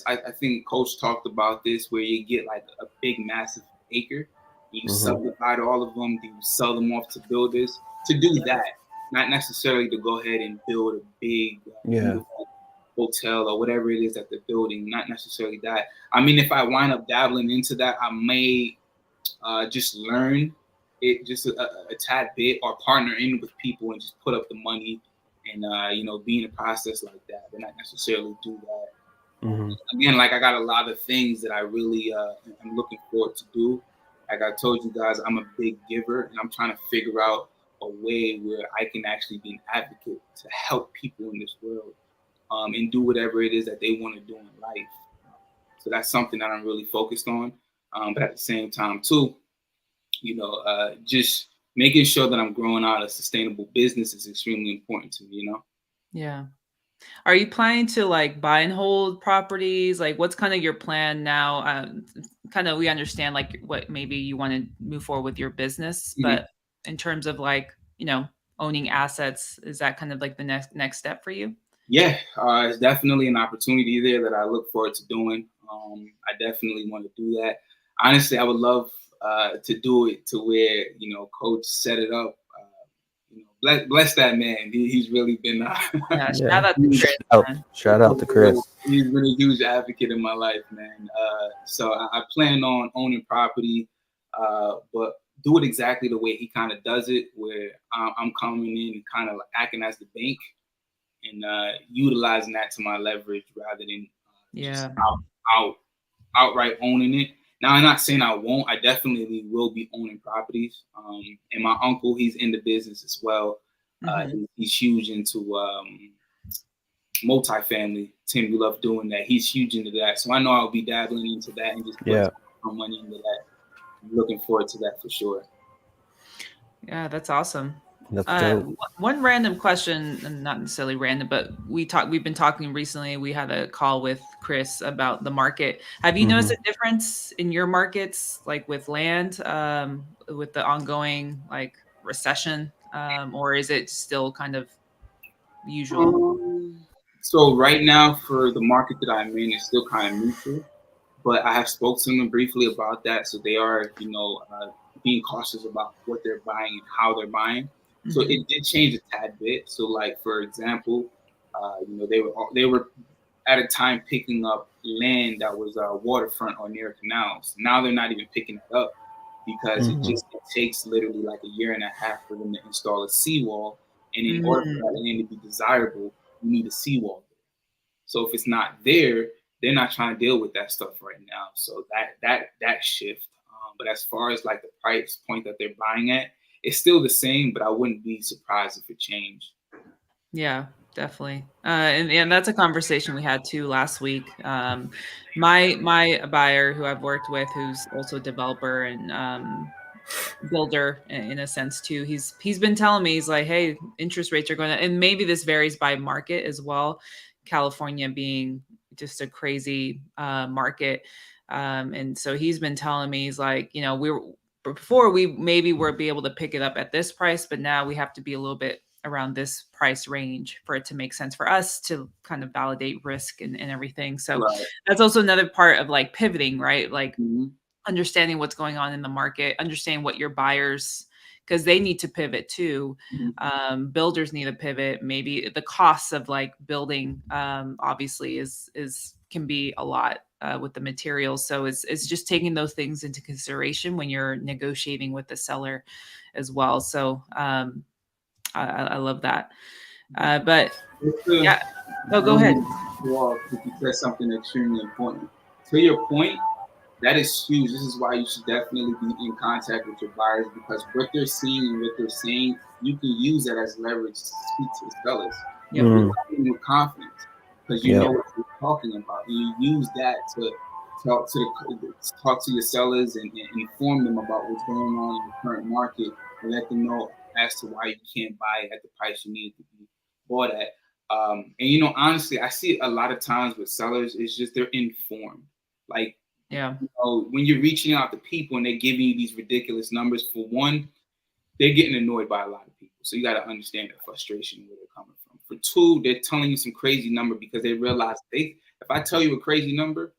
I think Coach talked about this, where you get like a big massive acre, you subdivide all of them, you sell them off to builders to do that, not necessarily to go ahead and build a big beautiful hotel or whatever it is that they're building, not necessarily that. I mean, if I wind up dabbling into that, I may just learn it just a tad bit, or partner in with people and just put up the money and be in a process like that, but not necessarily do that. Again, like I got a lot of things that I really am looking forward to do. Like I told you guys, I'm a big giver, and I'm trying to figure out a way where I can actually be an advocate to help people in this world and do whatever it is that they want to do in life. So that's something that I'm really focused on. But at the same time, too, just making sure that I'm growing out a sustainable business is extremely important to me, Yeah. Are you planning to like buy and hold properties? Like, what's kind of your plan now? Kind of, we understand like what maybe you want to move forward with your business, but in terms of like, owning assets, is that kind of like the next step for you? Yeah, it's definitely an opportunity there that I look forward to doing. I definitely want to do that. Honestly, I would love to do it to where, Coach set it up. Bless that man. He's really been shout out to Chris. He's been a huge advocate in my life, man. So I plan on owning property, but do it exactly the way he kind of does it, where I'm coming in and kind of acting as the bank and utilizing that to my leverage rather than just outright owning it. Now, I'm not saying I won't. I definitely will be owning properties. And my uncle, he's in the business as well. He's huge into multifamily. Tim, we love doing that. He's huge into that. So I know I'll be dabbling into that and just putting some money into that. I'm looking forward to that for sure. Yeah, that's awesome. That's dope. One random question, and not necessarily random, but we've been talking recently. We had a call with Chris about the market. Have you noticed a difference in your markets, like with land, with the ongoing like recession, or is it still kind of usual? So right now, for the market that I'm in, it's still kind of neutral, but I have spoke to them briefly about that. So they are, being cautious about what they're buying and how they're buying. So it did change a tad bit. So like, for example, they were at a time picking up land that was waterfront or near canals. Now they're not even picking it up because it takes literally like a year and a half for them to install a seawall. And in order for that land to be desirable, you need a seawall. So if it's not there, they're not trying to deal with that stuff right now. So that shift. But as far as like the price point that they're buying at, it's still the same, but I wouldn't be surprised if it changed. Yeah, definitely. And that's a conversation we had too last week. My buyer who I've worked with, who's also a developer and builder in a sense too, he's been telling me, he's like, hey, interest rates are going to, and maybe this varies by market as well. California being just a crazy market. And so he's been telling me, he's like, before we maybe were be able to pick it up at this price, but now we have to be a little bit around this price range for it to make sense for us to kind of validate risk and everything. So Right. that's also another part of like pivoting, right? Like Mm-hmm. understanding what's going on in the market, understanding what your buyers, because they need to pivot too. Mm-hmm. Builders need to pivot. Maybe the costs of like building obviously is can be a lot with the materials. So it's just taking those things into consideration when you're negotiating with the seller as well. So I love that. But yeah, go ahead. Well, you said something extremely important. To your point, that is huge. This is why you should definitely be in contact with your buyers, because what they're seeing and what they're saying, you can use that as leverage to speak to the sellers. Yep. You're coming with confidence because you know what you're talking about. You use that to talk to your sellers and inform them about what's going on in the current market and let them know as to why you can't buy it at the price you need it to be bought at. And honestly, I see a lot of times with sellers, it's just they're informed. Like, yeah, when you're reaching out to people and they're giving you these ridiculous numbers, for one, they're getting annoyed by a lot of people. So you got to understand their frustration, where they're coming from. For two, they're telling you some crazy number because they realize if I tell you a crazy number,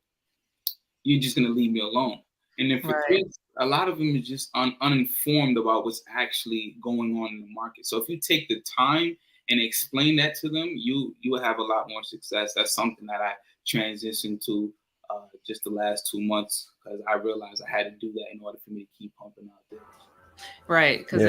you're just going to leave me alone. And then for three, a lot of them are just uninformed about what's actually going on in the market. So if you take the time and explain that to them, you will have a lot more success. That's something that I transitioned to just the last 2 months, because I realized I had to do that in order for me to keep pumping out there. Right, because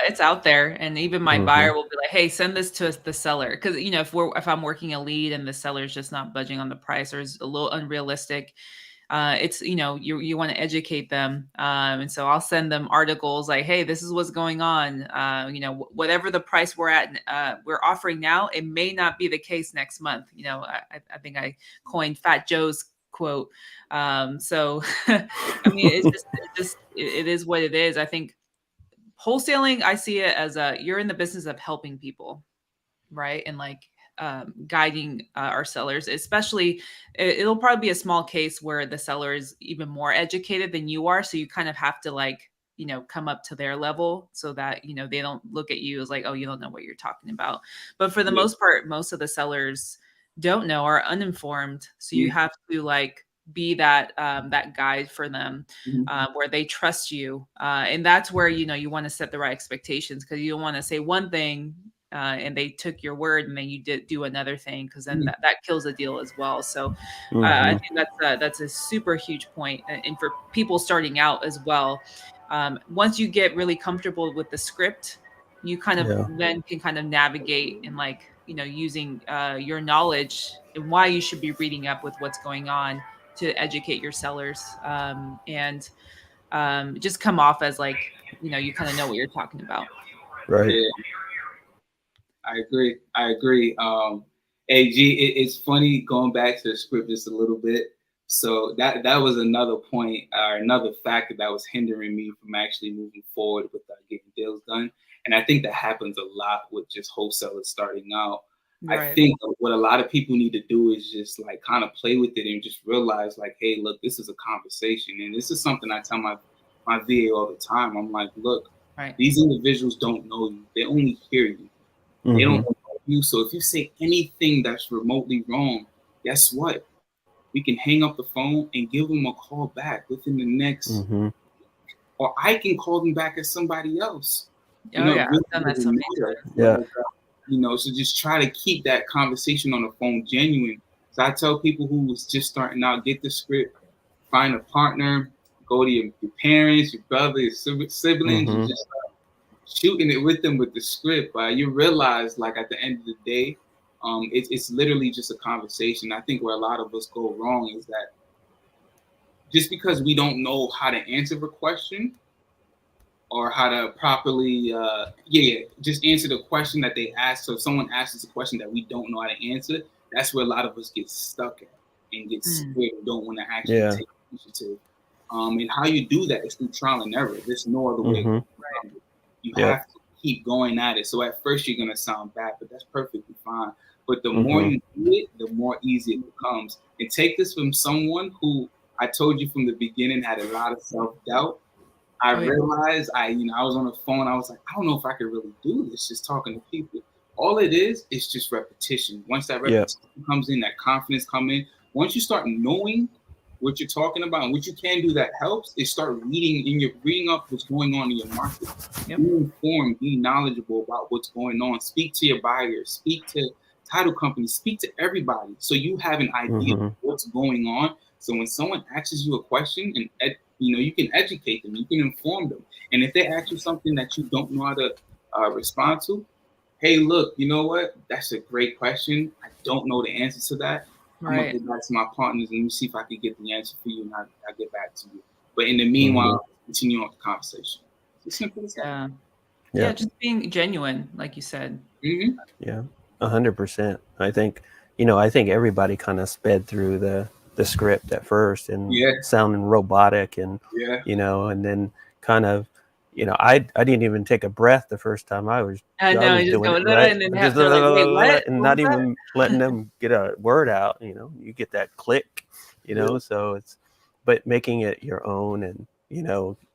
it's out there, and even my buyer will be like, "Hey, send this to the seller," because if I'm working a lead and the seller's just not budging on the price or is a little unrealistic, it's you want to educate them, and so I'll send them articles like, "Hey, this is what's going on. Whatever the price we're offering now, it may not be the case next month." I think I coined Fat Joe's quote. So I mean, it is what it is. I think wholesaling, I see it as you're in the business of helping people, right? And like guiding our sellers, especially it'll probably be a small case where the seller is even more educated than you are. So you kind of have to like, come up to their level so that, they don't look at you as like, oh, you don't know what you're talking about. But for the most part, most of the sellers don't know, are uninformed. So you have to like be that that guide for them, where they trust you, and that's where you want to set the right expectations, because you don't want to say one thing and they took your word and then you did do another thing, because then that kills the deal as well. So I think that's a super huge point, and for people starting out as well. Once you get really comfortable with the script, you kind of then can kind of navigate and like using your knowledge and why you should be reading up with what's going on to educate your sellers, and just come off as like you kind of know what you're talking about. Right. Yeah. I agree. AG, it's funny going back to the script just a little bit. So that was another point, another factor that was hindering me from actually moving forward with getting deals done. And I think that happens a lot with just wholesalers starting out. Right. I think what a lot of people need to do is just like kind of play with it and just realize like, hey, look, this is a conversation. And this is something I tell my VA all the time. I'm like, look, these individuals don't know you. They only hear you. They don't know you. So if you say anything that's remotely wrong, guess what? We can hang up the phone and give them a call back within the next, or I can call them back as somebody else. I've done that so many times. So just try to keep that conversation on the phone genuine. So I tell people who was just starting out, get the script, find a partner, go to your parents, your brother, your siblings, and just start shooting it with them with the script. You realize, like, at the end of the day, it's literally just a conversation. I think where a lot of us go wrong is that just because we don't know how to answer the question or how to properly, just answer the question that they ask. So if someone asks us a question that we don't know how to answer, that's where a lot of us get stuck at and get scared and don't want to actually take initiative. And how you do that is through trial and error. There's no other way. You have to keep going at it. So at first you're gonna sound bad, but that's perfectly fine. But the more you do it, the more easy it becomes. And take this from someone who I told you from the beginning had a lot of self-doubt. I realized I was on the phone. I was like, I don't know if I could really do this, just talking to people. All it is just repetition. Once that repetition comes in, that confidence comes in, once you start knowing what you're talking about and what you can do that helps, is start reading up what's going on in your market. Be informed, be knowledgeable about what's going on. Speak to your buyers, speak to title companies, speak to everybody, so you have an idea of what's going on. So when someone asks you a question, and you can educate them, you can inform them. And if they ask you something that you don't know how to respond to, hey, look, you know what? That's a great question. I don't know the answer to that. I'm gonna get back to my partners and let me see if I can get the answer for you, and I'll get back to you. But in the meanwhile, continue on the conversation. It's simple as that. Yeah, just being genuine, like you said. Yeah, 100%. I think everybody kind of sped through the script at first and sounding robotic and and then kind of I didn't even take a breath the first time I was doing it, right? And not even letting them get a word out. You get that click, so but making it your own and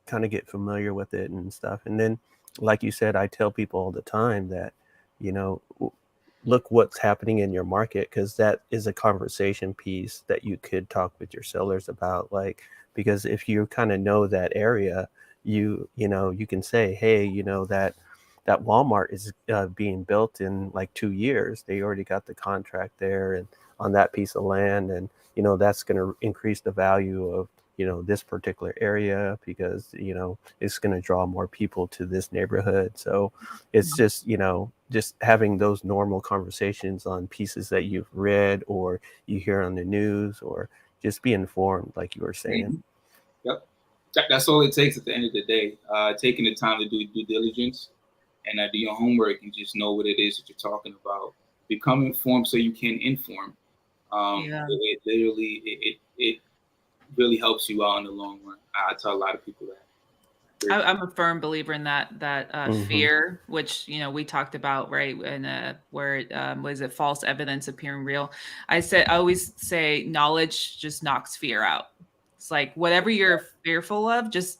kind of get familiar with it and stuff. And then like you said, I tell people all the time that look what's happening in your market, because that is a conversation piece that you could talk with your sellers about. Like, because if you kind of know that area, you can say, hey, that Walmart is being built in like 2 years. They already got the contract there and on that piece of land, and that's going to increase the value of this particular area because it's going to draw more people to this neighborhood. So it's just just having those normal conversations on pieces that you've read or you hear on the news, or just be informed, like you were saying. Yep, that's all it takes at the end of the day. Taking the time to do due diligence and do your homework and just know what it is that you're talking about. Become informed so you can inform. It literally it really helps you out in the long run. I tell a lot of people that. I'm a firm believer in that fear, which we talked about, right? And where was it false evidence appearing real? I always say knowledge just knocks fear out. It's like whatever you're fearful of, just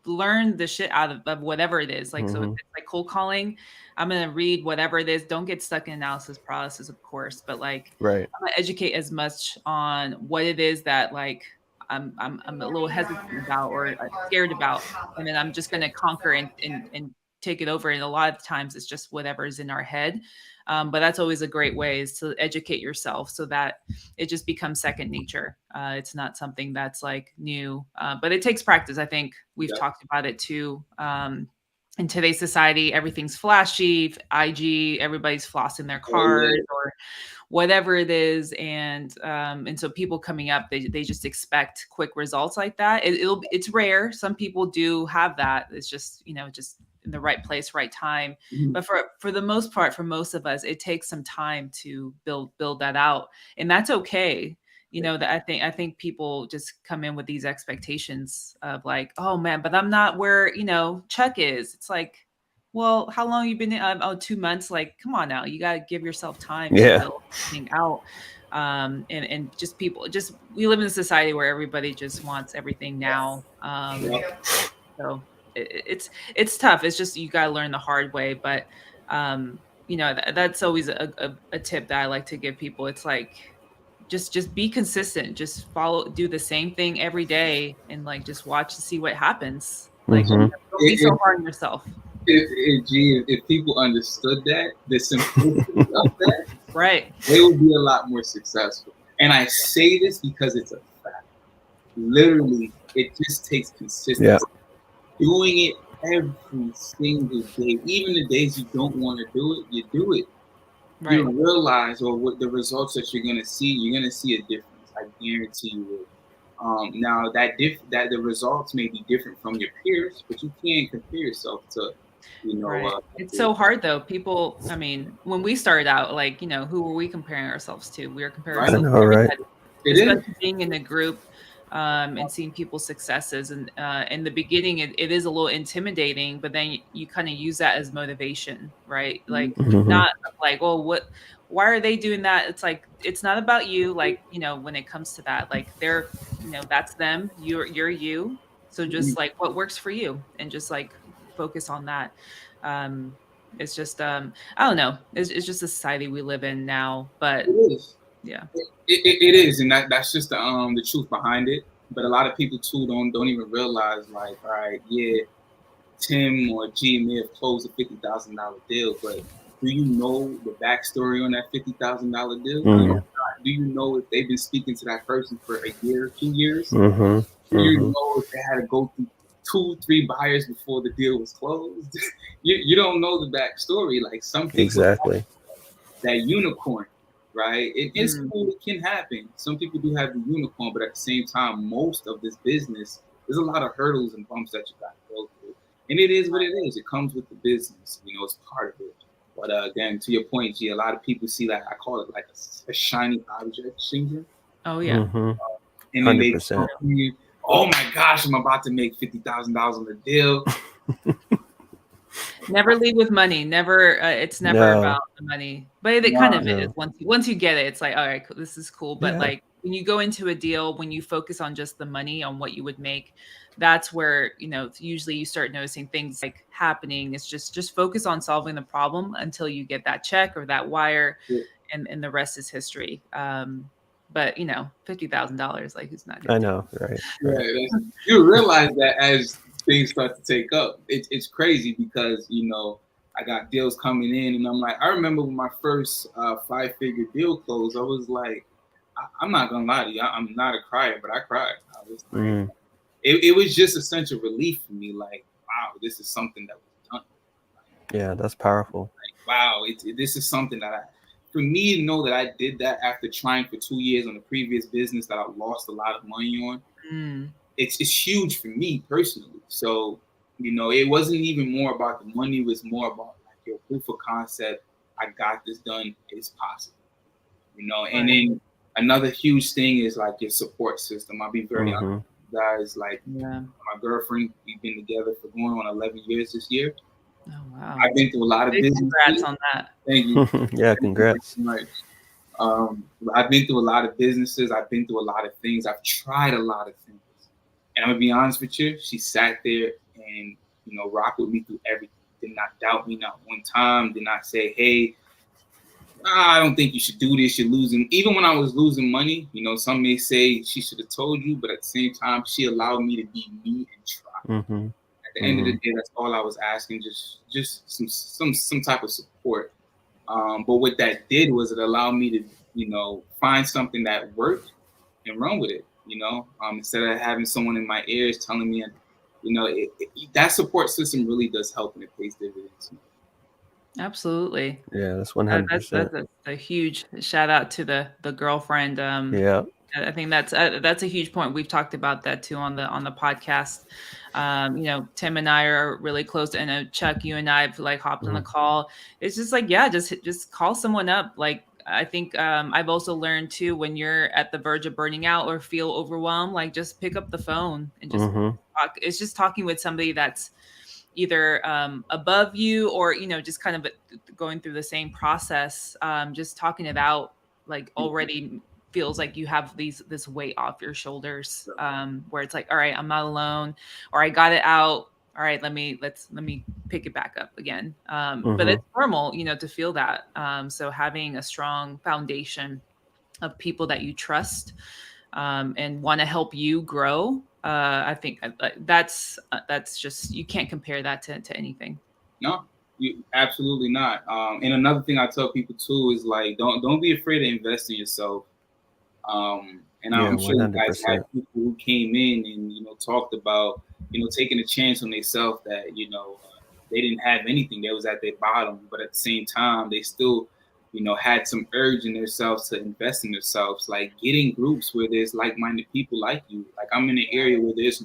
learn the shit out of whatever it is. Like so, if it's like cold calling, I'm gonna read whatever it is. Don't get stuck in analysis paralysis, of course, but like I'm gonna educate as much on what it is that like I'm a little hesitant about or scared about, and then I'm just going to conquer and take it over. And a lot of times it's just whatever is in our head. But that's always a great way, is to educate yourself so that it just becomes second nature. It's not something that's like new, but it takes practice. I think we've talked about it too. In today's society, everything's flashy, IG, everybody's flossing their cars or whatever it is. And so people coming up, they just expect quick results like that. It's rare. Some people do have that. It's just, just in the right place, right time. But for the most part, for most of us, it takes some time to build that out. And that's okay. That I think people just come in with these expectations of like, oh man, but I'm not where, Chuck is. It's like, well, how long you been in? 2 months. Like, come on now, you got to give yourself time to build everything out. And just we live in a society where everybody just wants everything now. So it's tough. It's just, you got to learn the hard way. But, that's always a tip that I like to give people. It's like, just be consistent, just do the same thing every day and like, just watch to see what happens. Like, don't be so hard on yourself. If people understood that, the simplicity of that, right, they would be a lot more successful. And I say this because it's a fact. Literally, it just takes consistency. Doing it every single day, even the days you don't want to do it, you do it. Right. You realize, or what the results that you're going to see a difference. I guarantee you will. Now that the results may be different from your peers, but you can't compare yourself to, right. It's so hard though. People, I mean, when we started out, like, who were we comparing ourselves to? We were comparing ourselves to everybody, especially being in the group, and seeing people's successes. And in the beginning, it is a little intimidating, but then you kind of use that as motivation, right? Like, not like, oh, why are they doing that? It's like, it's not about you. Like, when it comes to that, like they're, that's them, you're you. So just like what works for you, and just like focus on that. It's just, I don't know. It's just a society we live in now, but it is. Yeah, it is. And that's just the truth behind it. But a lot of people too don't even realize, like, all right, yeah, Tim or G may have closed a $50,000 deal, but do you know the backstory on that $50,000 deal? Do you know if they've been speaking to that person for a year, 2 years? Do you know if they had to go through 2-3 buyers before the deal was closed? you don't know the backstory. Like, some people have that unicorn, right? It is cool. It can happen. Some people do have the unicorn, but at the same time, most of this business, there's a lot of hurdles and bumps that you got to go through. And it is what it is. It comes with the business. It's part of it. But again, to your point, G, a lot of people see that, I call it like a shiny object syndrome. Oh, yeah. And then 100%. They tell you, oh my gosh, I'm about to make $50,000 on the deal. Never leave with money. Never. It's never about the money. But it kind of is. Once you get it, it's like, all right, this is cool. But like, when you go into a deal, when you focus on just the money, on what you would make, that's where, usually you start noticing things like happening. It's just focus on solving the problem until you get that check or that wire, and the rest is history. But $50,000, like, who's not? I know, right? You realize that as things start to take up, it's crazy because I got deals coming in, and I'm like, I remember when my first 5-figure deal closed, I was like, I'm not gonna lie to you, I'm not a crier, but I cried. I was like, it was just a sense of relief for me, like, wow, this is something that was done. Yeah, that's powerful. Like, wow, this is something that for me to know that I did that after trying for 2 years on a previous business that I lost a lot of money on, it's huge for me personally. So, it wasn't even more about the money, it was more about like your proof of concept. I got this done, it's possible. And then another huge thing is like your support system. I'll be very honest with you guys, like my girlfriend, we've been together for going on 11 years this year. Oh, wow. I've been through a lot of business. Congrats on that. Thank you. Yeah, congrats. I've been through a lot of businesses. I've been through a lot of things. I've tried a lot of things. And I'm going to be honest with you, she sat there and, rocked with me through everything. Did not doubt me, not one time. Did not say, hey, I don't think you should do this. You're losing. Even when I was losing money, some may say she should have told you, but at the same time, she allowed me to be me and try. At the end of the day, that's all I was asking, just some type of support. But what that did was it allowed me to, find something that worked and run with it. Instead of having someone in my ears telling me, that support system really does help, and it pays dividends. Absolutely. Yeah, that's 100%. That's a huge shout out to the girlfriend. I think that's a huge point. We've talked about that too on the podcast. Tim and I are really close, and Chuck, you and I have like hopped on the call. It's just like, just call someone up. Like, I think I've also learned too, when you're at the verge of burning out or feel overwhelmed, like, just pick up the phone and just talk. It's just talking with somebody that's either above you or, just kind of going through the same process. Just talking it out, like, already feels like you have this weight off your shoulders, where it's like, all right, I'm not alone, or I got it out. All right, let me pick it back up again. But it's normal, to feel that. So having a strong foundation of people that you trust and want to help you grow, I think that's just, you can't compare that to anything. No, you absolutely not. And another thing I tell people too is, like, don't be afraid to invest in yourself. And I'm sure you guys had people who came in and, talked about, taking a chance on themselves that, they didn't have anything. They was at their bottom, but at the same time, they still had some urge in themselves to invest in themselves, like getting groups where there's like-minded people like you. Like I'm in an area where there's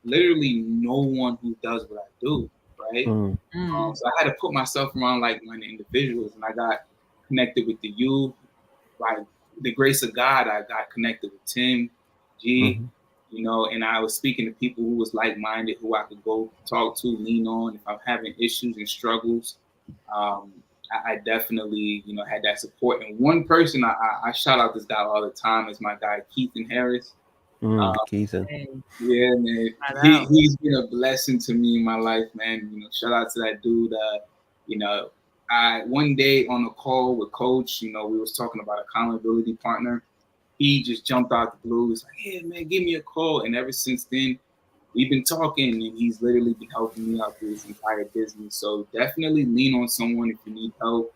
literally no one who does what I do, right? So I had to put myself around like-minded individuals, and I got connected with the youth. By the grace of God, I got connected with Tim, G, and I was speaking to people who was like-minded, who I could go talk to, lean on if I'm having issues and struggles. I definitely, had that support. And one person I shout out this guy all the time is my guy, Keithan Harris. Keithan. Yeah, man. He's been a blessing to me in my life, man. Shout out to that dude. One day on a call with Coach, we was talking about accountability partner. He just jumped out the blue. He's like, "Hey, man, give me a call." And ever since then, we've been talking, and he's literally been helping me out through this entire business. So definitely lean on someone if you need help,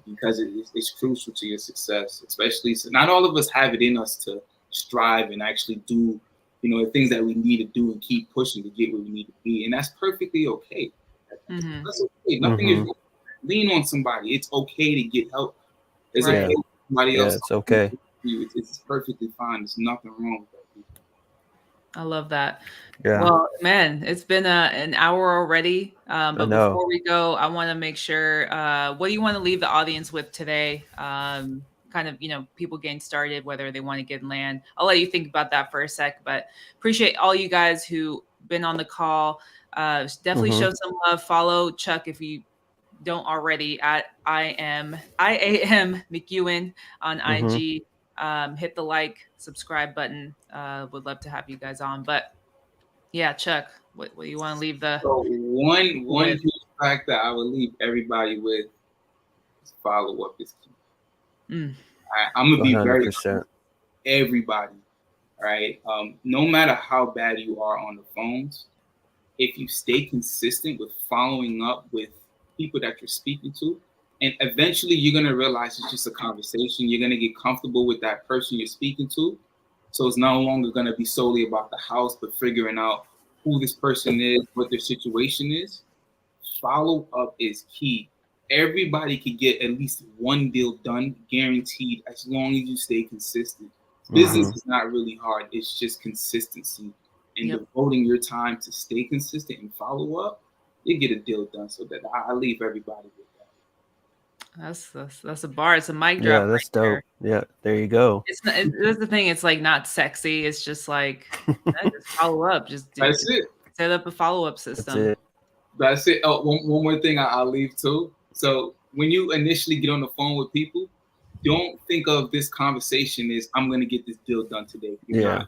because it's crucial to your success. Especially, so not all of us have it in us to strive and actually do, the things that we need to do and keep pushing to get where we need to be, and that's perfectly okay. That's okay. Nothing is wrong. Lean on somebody. It's okay to get help. It's okay. Somebody else. It's okay. It's perfectly fine. There's nothing wrong with that. I love that. Yeah. Well, man, it's been an hour already. But before we go, I want to make sure, what do you want to leave the audience with today? Kind of, people getting started, whether they want to get land. I'll let you think about that for a sec, but appreciate all you guys who been on the call. Definitely show some love. Follow Chuck if you don't already at IAM McEwan on IG. Hit the like, subscribe button. Would love to have you guys on. But yeah, Chuck, what do you want to leave the? So one huge fact that I would leave everybody with is follow-up is key. I'm gonna be 100%. Very clear. Everybody, right? No matter how bad you are on the phones, if you stay consistent with following up with people that you're speaking to, and eventually you're going to realize it's just a conversation. You're going to get comfortable with that person you're speaking to. So it's no longer going to be solely about the house, but figuring out who this person is, what their situation is. Follow up is key. Everybody can get at least one deal done, guaranteed, as long as you stay consistent. Business is not really hard. It's just consistency. And devoting your time to stay consistent and follow up, you get a deal done. So that I leave everybody with that. That's a bar. It's a mic drop. Yeah, that's dope. Yeah, there you go. That's the thing. It's like not sexy. It's just like just follow up. That's it. Set up a follow-up system. That's it. Oh, one more thing I'll leave too. So when you initially get on the phone with people, don't think of this conversation as I'm going to get this deal done today. Yeah.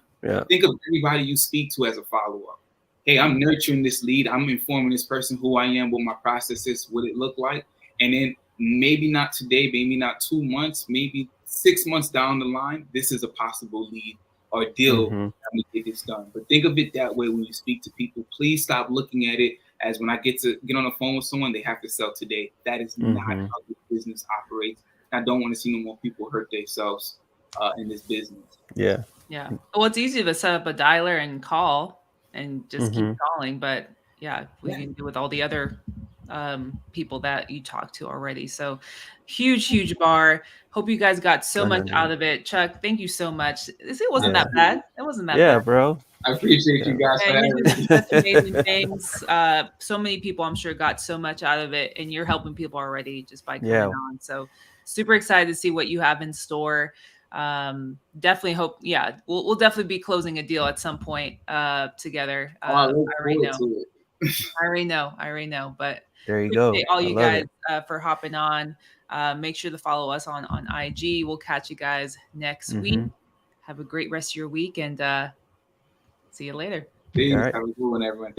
Think of everybody you speak to as a follow-up. Hey, I'm nurturing this lead. I'm informing this person who I am, what my process is, what it look like. And then maybe not today, maybe not 2 months, maybe 6 months down the line, this is a possible lead or deal. I'm going to get this done. But think of it that way when you speak to people. Please stop looking at it as when I get on the phone with someone, they have to sell today. That is not how this business operates. I don't want to see no more people hurt themselves in this business. Yeah. Well, it's easy to set up a dialer and call and just keep calling. But we can do with all the other people that you talked to already. So huge bar. Hope you guys got so much out of it. Chuck, thank you so much. It wasn't that bad. It wasn't that bad. Yeah, bro. I appreciate you guys for having me. Such amazing things. So many people, I'm sure, got so much out of it, and you're helping people already just by coming on. So super excited to see what you have in store. Definitely hope. We'll definitely be closing a deal at some point together. I already know. But there you go. All you guys for hopping on. Make sure to follow us on IG. We'll catch you guys next week. Have a great rest of your week, and see you later. Peace. Have a good one, everyone.